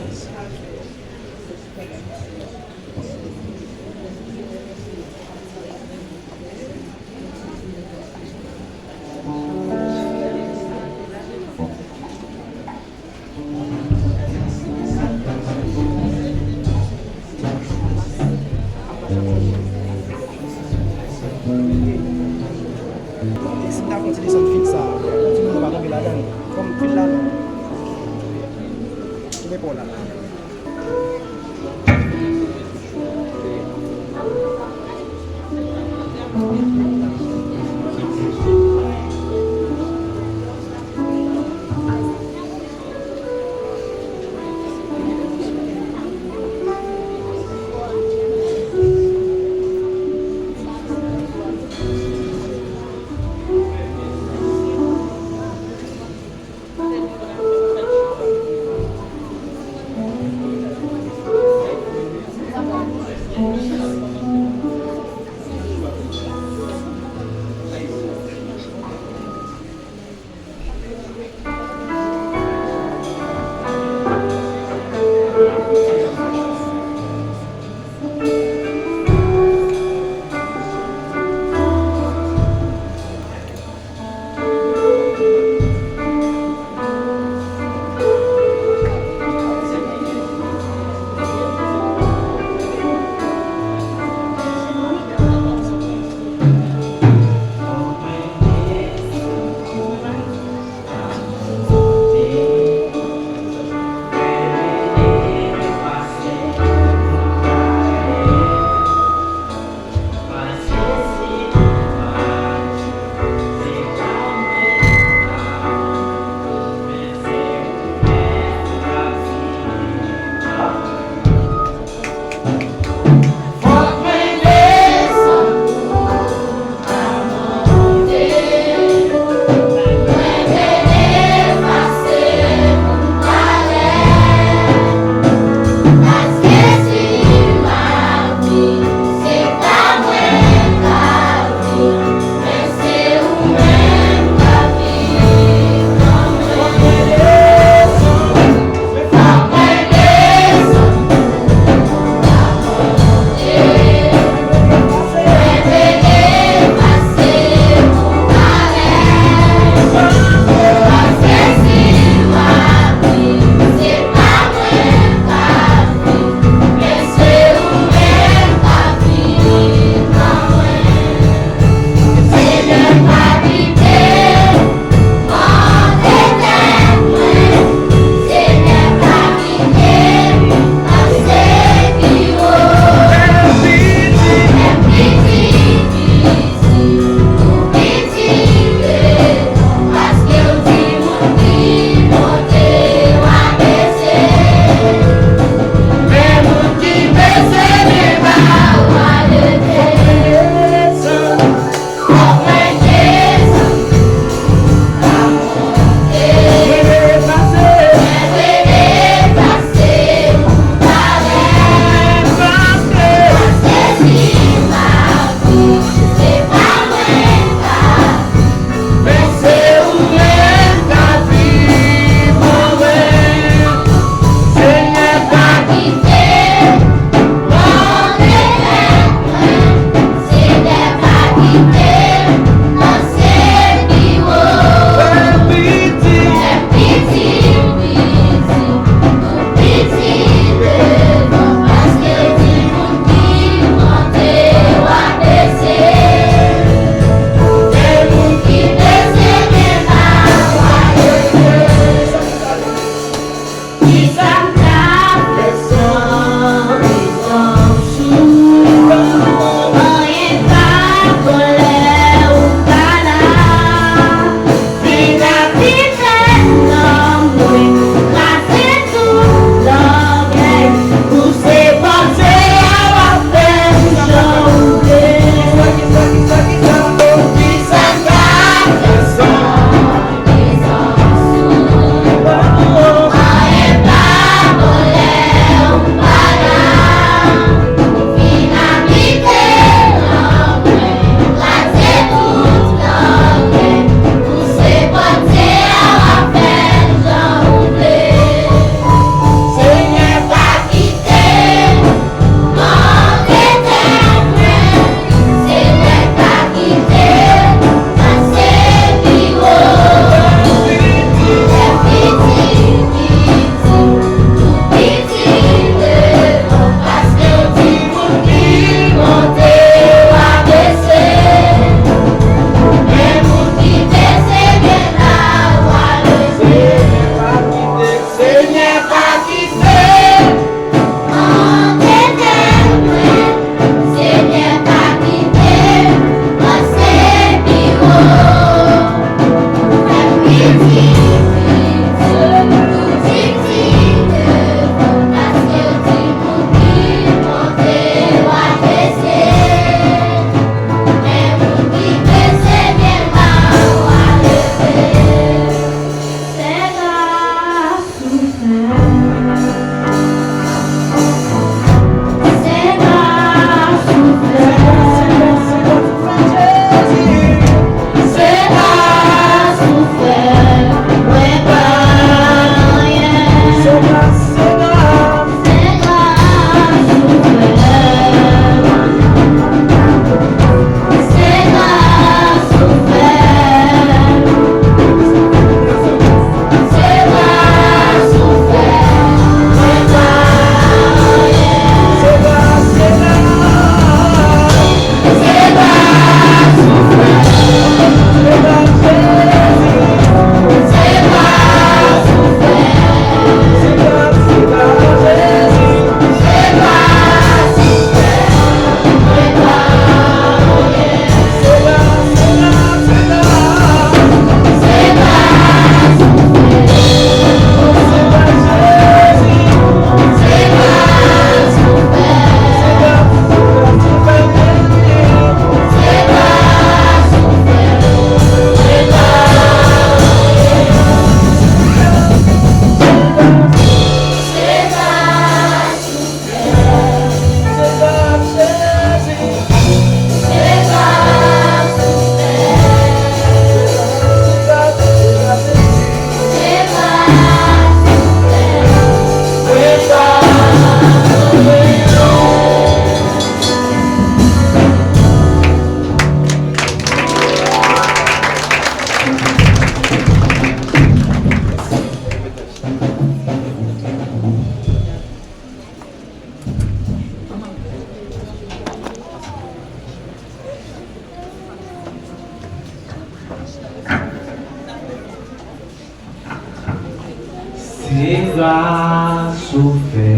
C'est grâce au fait.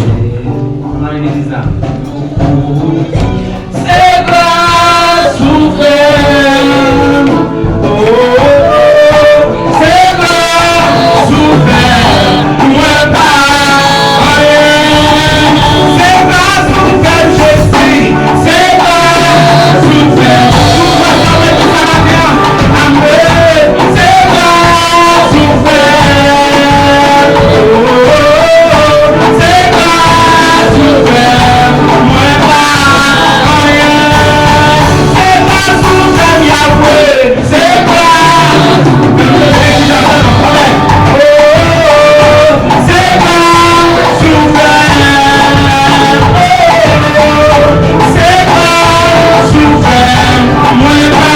On a une église là. C'est grâce au fait. Oh, c'est grâce au fait. Moi pas rien. C'est grâce au fait, Jésus. C'est grâce au fait. Tout va jamais tout ça va bien. Amen. C'est grâce au fait. C'est grâce au fait. Moi pas rien. C'est grâce au fait, Yahweh. C'est grâce. C'est grâce au fait. C'est grâce au fait. Moi pas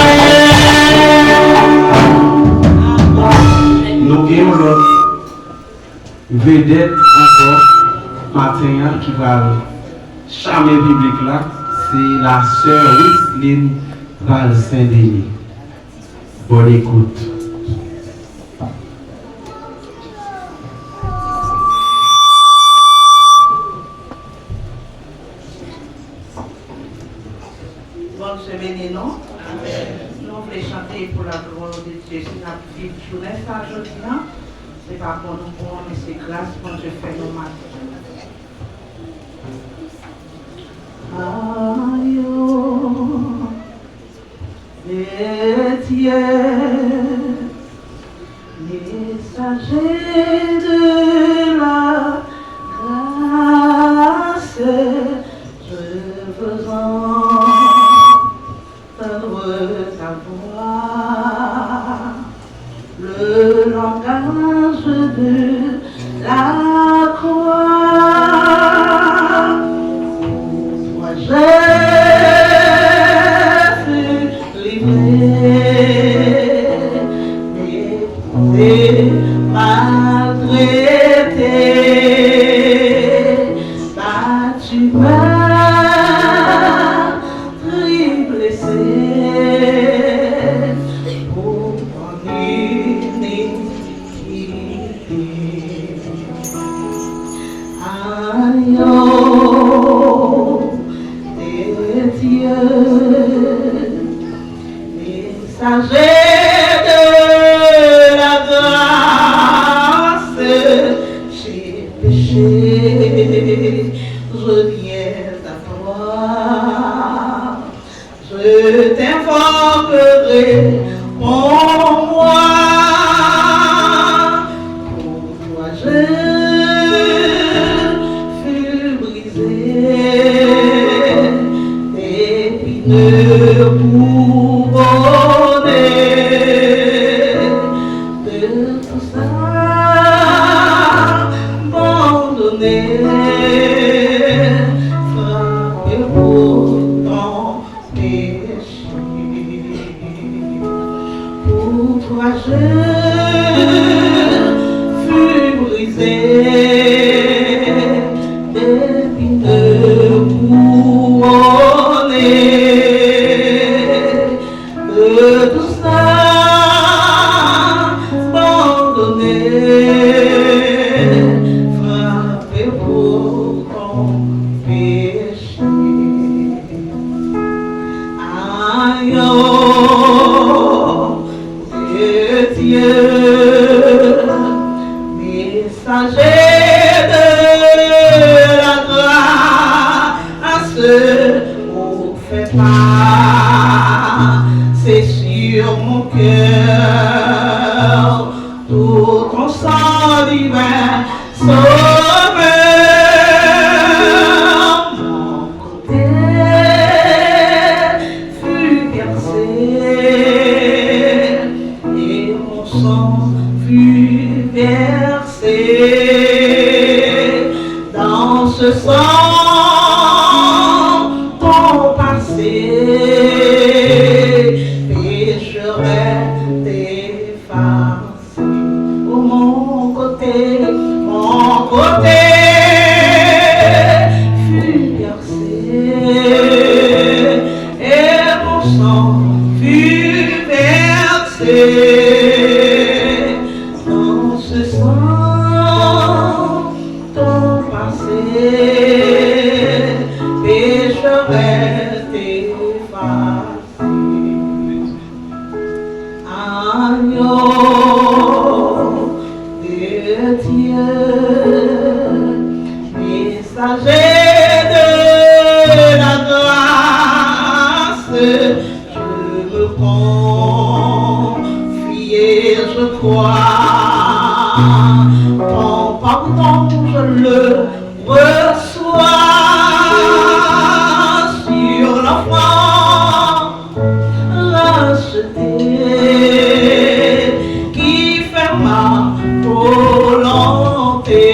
rien. Nous avons l'autre vedette encore matin qui va charmer le public là, c'est la sœur Whisline Val Saint-Denis. Bonne écoute. Bonne semaine, non? Nous voulons chanter pour la gloire de Dieu. C'est la petite journée, ça, aujourd'hui, non? C'est pas pour nous, mais c'est grâce pour Dieu fait nos matins. Aïe, Étienne, messager de la grâce, je veux entendre ta voix, le langage de la croix. Moi j'ai fui livré, éprouvé, maltraité, battu, meurtri, blessé, pour mon iniquité. Agneau de Dieu, messager de la grâce, j'ai péché, je viens à toi, je t'invoquerai pour moi, pour toi je fus brisé, épineux couronné, de tout ça abandonné, frappé pour ton péché. Pour toi je fus brisé, d'épineux couronné, de tout ça abandonné, frappé pour ton péché. Agneau de Dieu, messager de la grâce, oh fais passer sur mon cœur tout ton sang divin sauveur. Mon côté fut percé et mon sang fut versé. Dans ce sang, ton passé pécherait effacé. Oh mon côté, je me confie et je crois. Ton pardon, je le reçois sur l'enfant racheté qui fait ma volonté.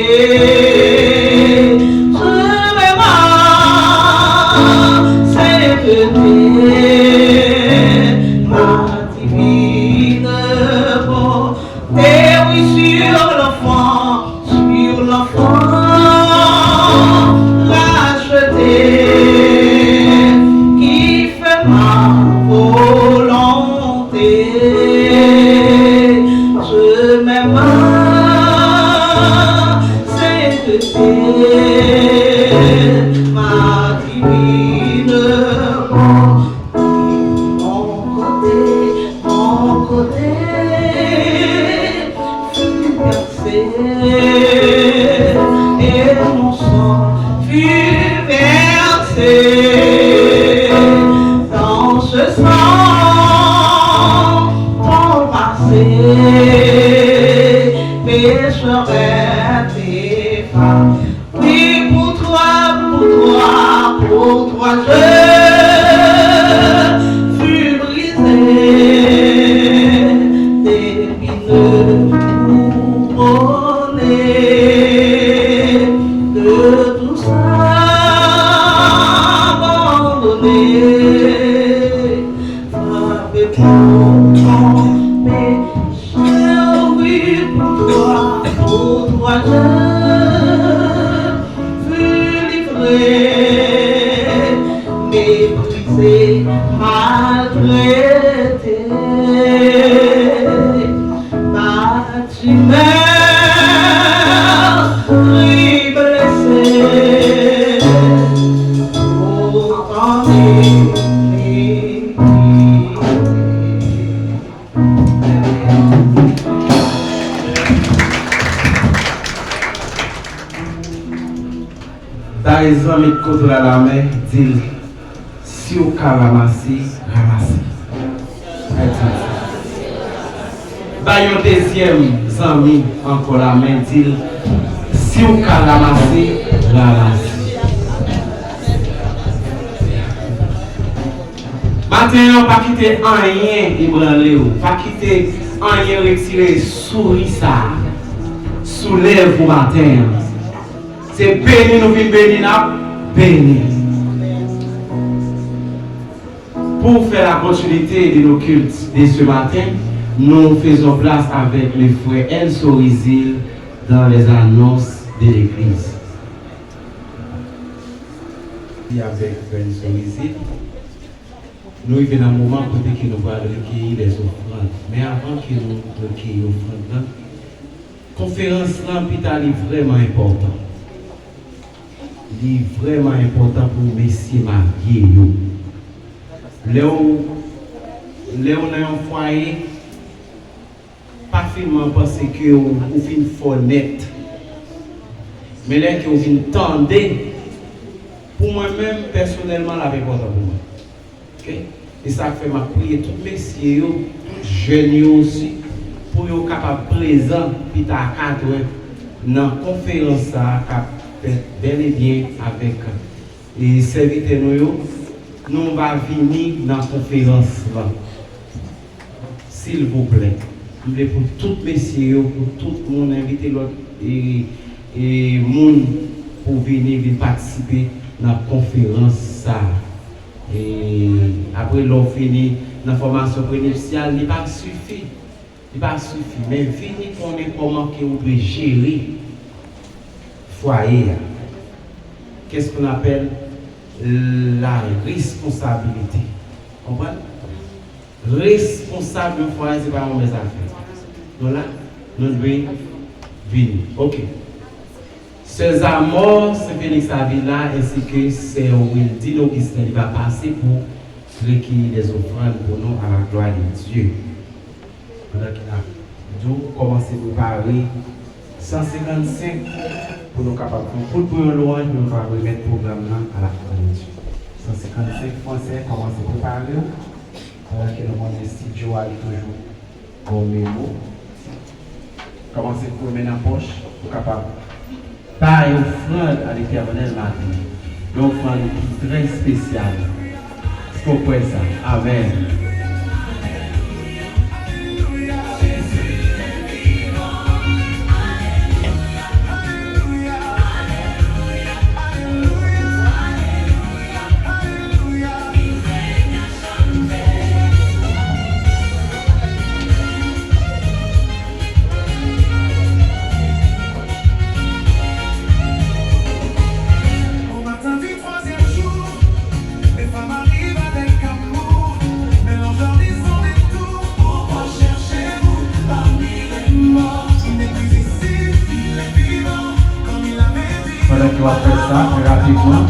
Les amis de côté de la main disent si vous ramasser, ramassez. Un deuxième ami encore la main dit si vous ramasser, ramassez. Maintenant, pas quitter rien ébranler, pas quitter rien retirer souris ça, soulève vous matin. C'est béni, nous venons bénir, béni. Pour faire la continuité de nos cultes de ce matin, nous faisons place avec les frères El Sorizil dans les annonces de l'église. Avec El Sorizil, nous vivons dans un moment où nous allons recueillir les offrandes. Mais avant que nous recueillions les offrandes, la conférence là est vraiment importante. Il est vraiment important pour messieurs mariés. Léo dans un foyer, pas finalement parce que vous finissez fonnette, mais là que vous finissez tendre, pour moi-même personnellement, la important pour moi. Okay? Et ça fait ma prière tous messieurs, jeunes aussi, pour être capables présents, puis à 4 dans la conférence bel et bien avec les serviteurs nous va venir dans la conférence là. S'il vous plaît. Pour tous messieurs, pour tout le monde, inviter l'autre et monde pour venir participer dans la conférence ça. Et après l'on finit la formation prénuptiale, il pas suffit. Il pas suffit. Mais venir connaître comment que vous pouvez gérer foyer. Qu'est-ce qu'on appelle la responsabilité? Comprenez? Responsable du foyer, ce n'est pas mes affaires. Donc là, nous devons venir. Ok. Ces amours, c'est Félix Avila ainsi que c'est Wildy Augustin qui va passer pour recueillir les offrandes pour nous à la gloire de Dieu. Nous commençons à préparer 155 pour nous capables pour le louange, nous allons remettre le programme à la gloire de Dieu. 155 Français commencent à préparer. Pendant que le monde studio a toujours comme mémo. Commencez à mettre dans la poche pour capable. Par une offrande à l'Éternel matin. Une offrande qui est très spéciale. Est-ce qu'on peut ça? Amen. Pendant qu'on va faire ça, rapidement.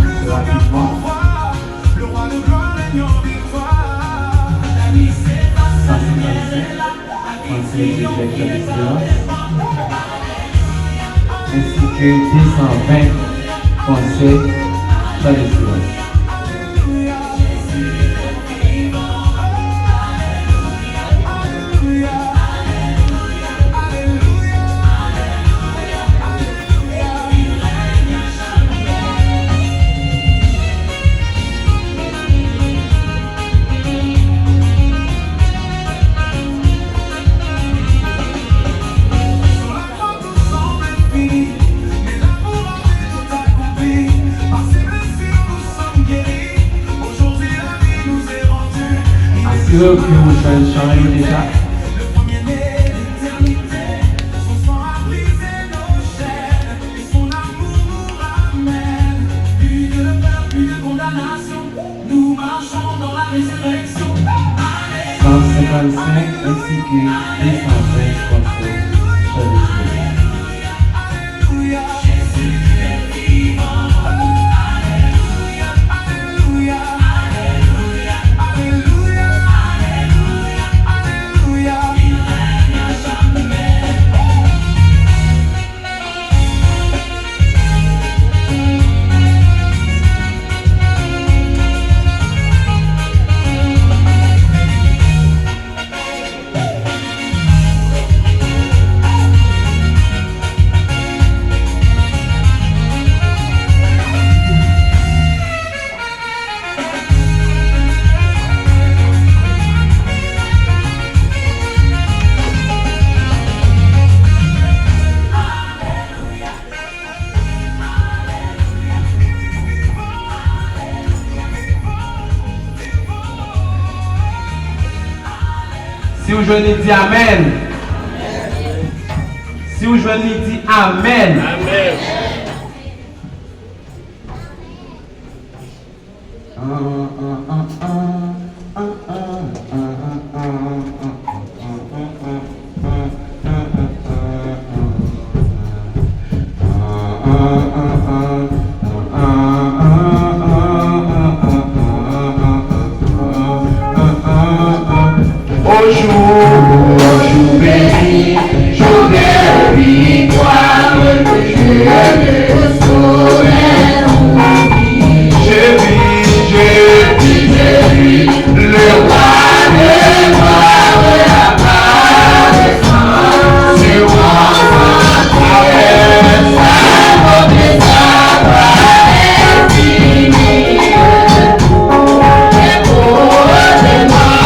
Le roi de gloire règne en victoire. 155, Français du directeur de silence. Ainsi que 220 Français dans le silence. Assurez que vous faites changer déjà. Le premier-né de l'éternité, son sang a brisé nos chaînes, et son amour nous ramène. Plus de peur, plus de condamnation, nous marchons dans la résurrection. 155 ainsi que 220 Français sur les cieux. Alléluia, Jésus est vivant. Alléluia, Alléluia, Alléluia, Alléluia. Si vous venez dire Amen. Si vous venez dire Amen. Amen. Au jour béni, jour de victoire, que le soleil oublie. Je vis, le roi de gloire apparaissant. Sur moi, sa beauté, sa gloire infinie. Et pour de moi,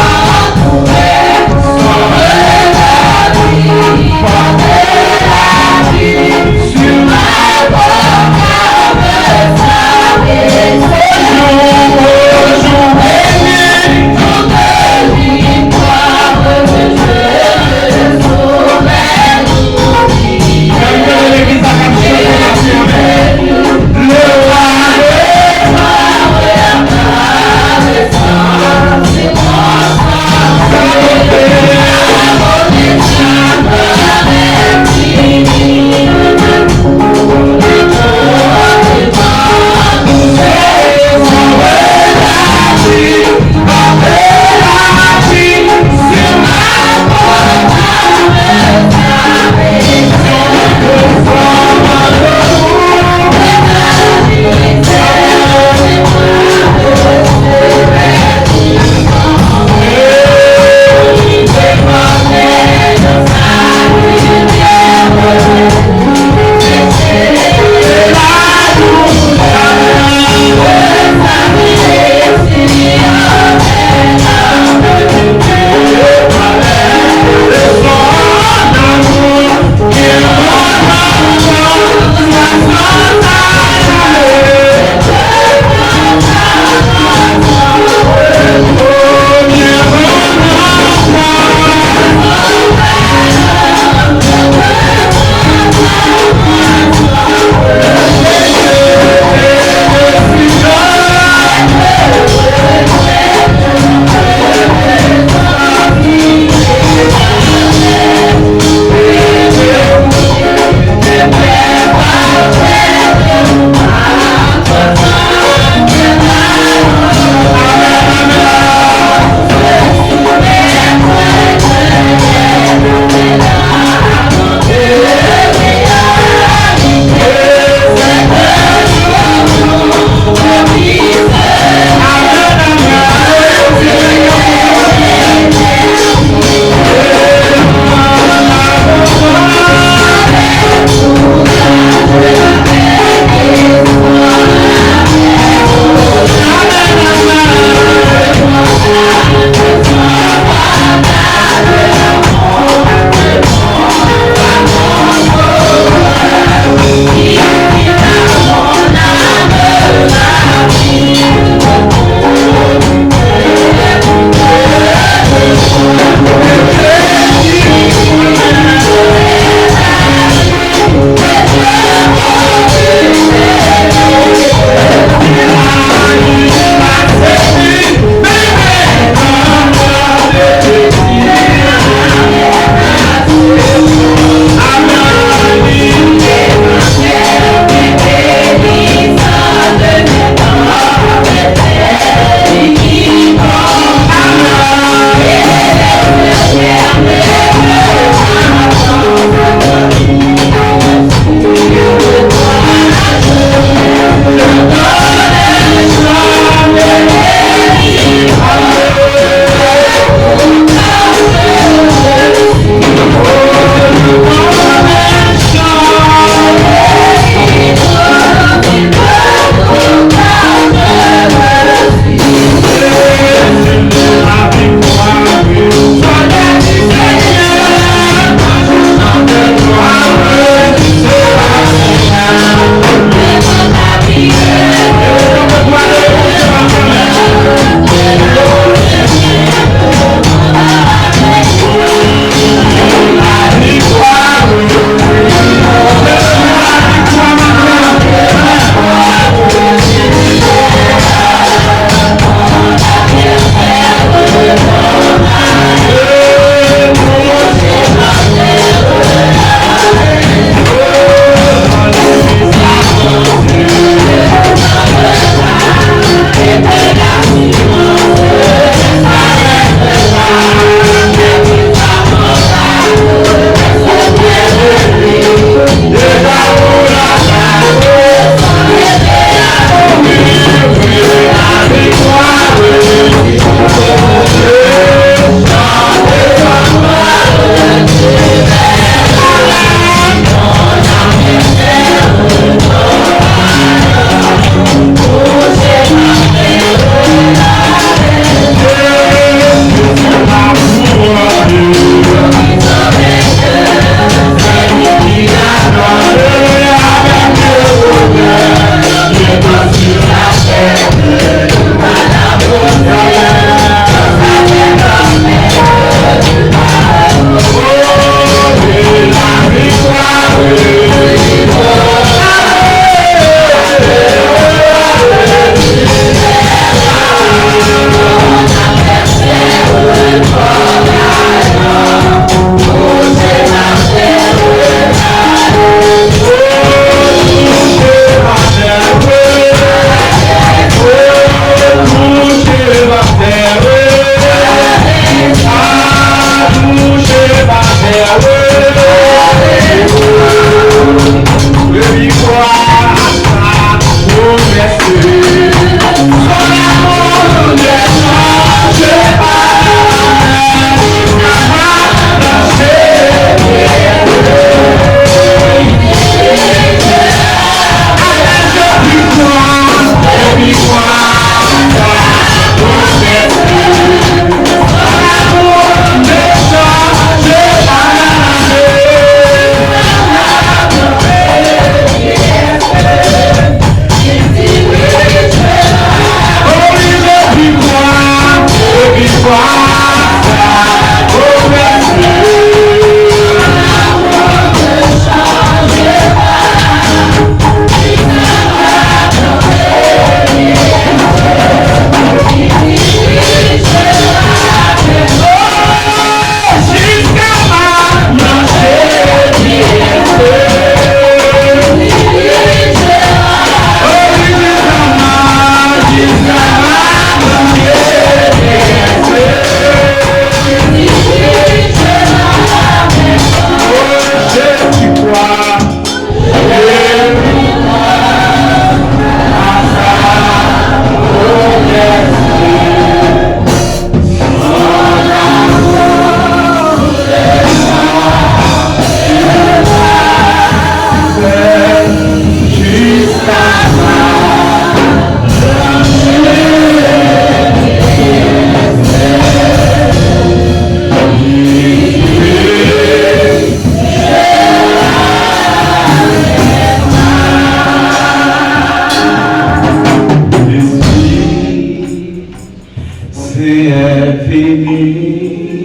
c'est infini.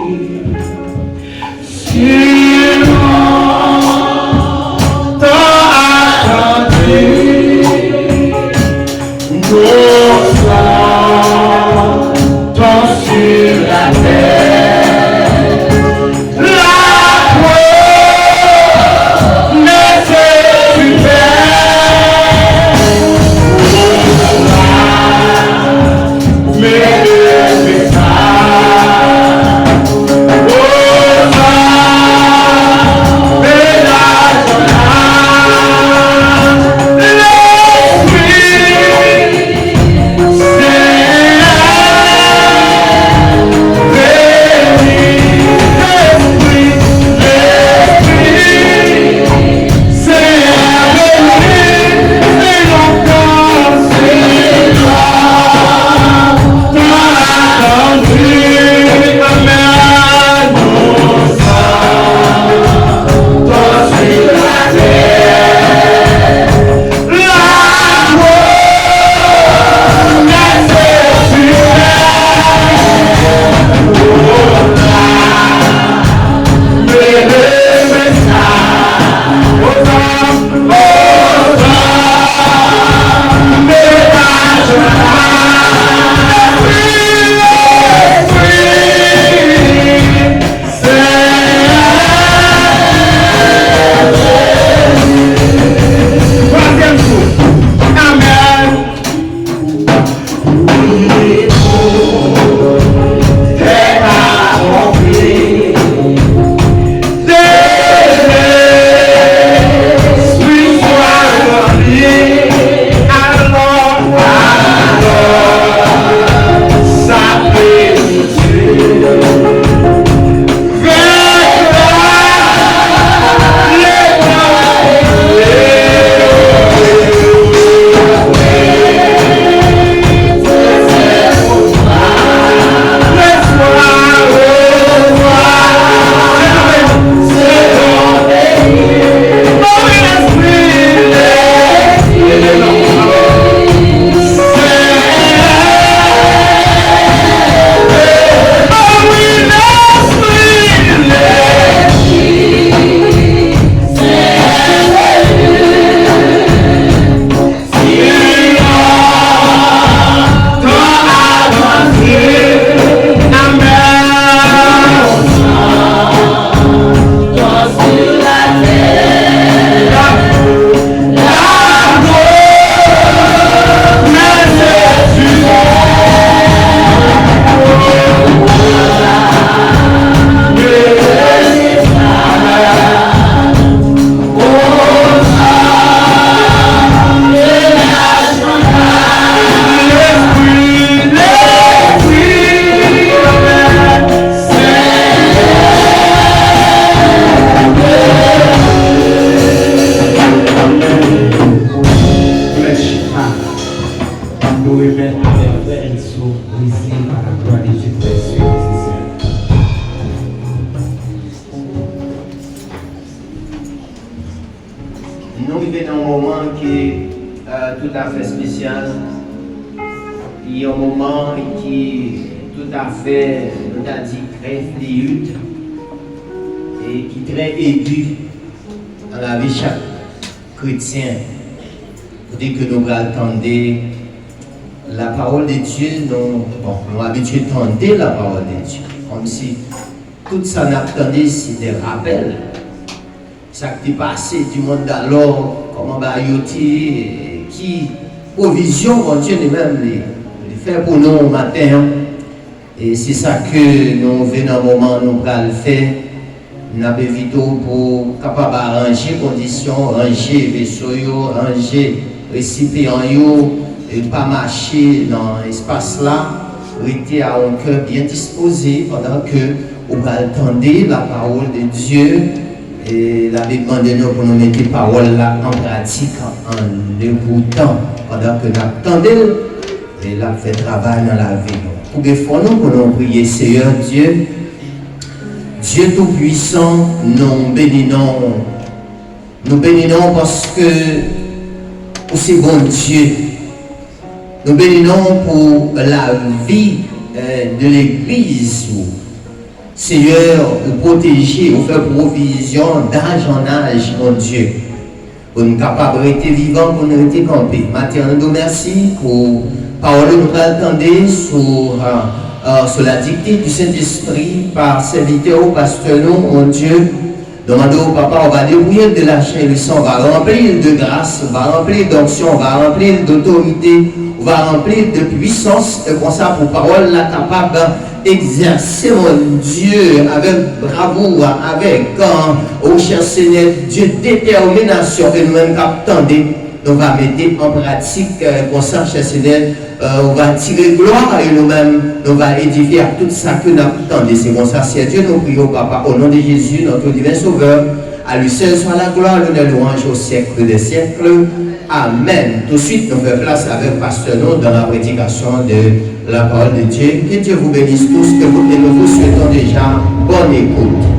Si longtemps attendu, nos sang sur la terre, la preuve ne s'est plus mais le message, Nous vivons dans un moment qui est tout à fait spécial. Il y a un moment qui est tout à fait, on a dit, très fluide et qui est très aigu dans la vie de chaque chrétien. Dès que nous attendons la parole de Dieu, nous sommes habitués à entendre la parole de Dieu. Comme si tout ça nous attendait, c'est des rappels. Ça qui est passé du monde d'alors, comment qui provision, mon Dieu, lui-même, les fait pour nous au matin. Et c'est ça que nous venons au moment où nous allons le faire. Nous avons évité pour capable arranger les conditions, ranger les vaisseaux, ranger les récipients, et pas marcher dans l'espace là, rester à un cœur bien disposé pendant que nous allons entendre la parole de Dieu. Et la Bible demande nous pour nous mettre les paroles là en pratique, en l'écoutant, pendant que nous attendons et là fait travail dans la vie. Pour des fois, nous pour prier, Seigneur Dieu, Dieu Tout-Puissant, nous bénissons parce que c'est bon Dieu. Nous bénissons pour la vie de l'église. Seigneur, vous protégez, vous faites provision d'âge en âge, mon Dieu. Pour nous capables de rester vivants, pour nous rester campés. Maintenant, nous merci pour la parole que nous attendons sur la dictée du Saint-Esprit par serviteur, pasteur, mon Dieu. Demandons au Papa, on va débrouiller de la chair et du sang, on va remplir de grâce, on va remplir d'onction, on va remplir d'autorité, on va remplir de puissance, et comme ça, pour parole, là, capable d'exercer, mon Dieu, avec bravoure, avec, oh cher Seigneur, Dieu, détermination, et nous-mêmes, attendez, on va mettre en pratique, comme ça, cher Seigneur, on va tirer gloire et nous-mêmes, on va édifier à tout ça que nous attendons. C'est comme ça, c'est Dieu, nous prions, Papa, au nom de Jésus, notre divin Sauveur. À lui seul soit la gloire, l'honneur, louange au siècle des siècles. Amen. Tout de suite, nous faisons place avec Pasteur nous dans la prédication de la parole de Dieu. Que Dieu vous bénisse tous, que nous vous souhaitons déjà bonne écoute.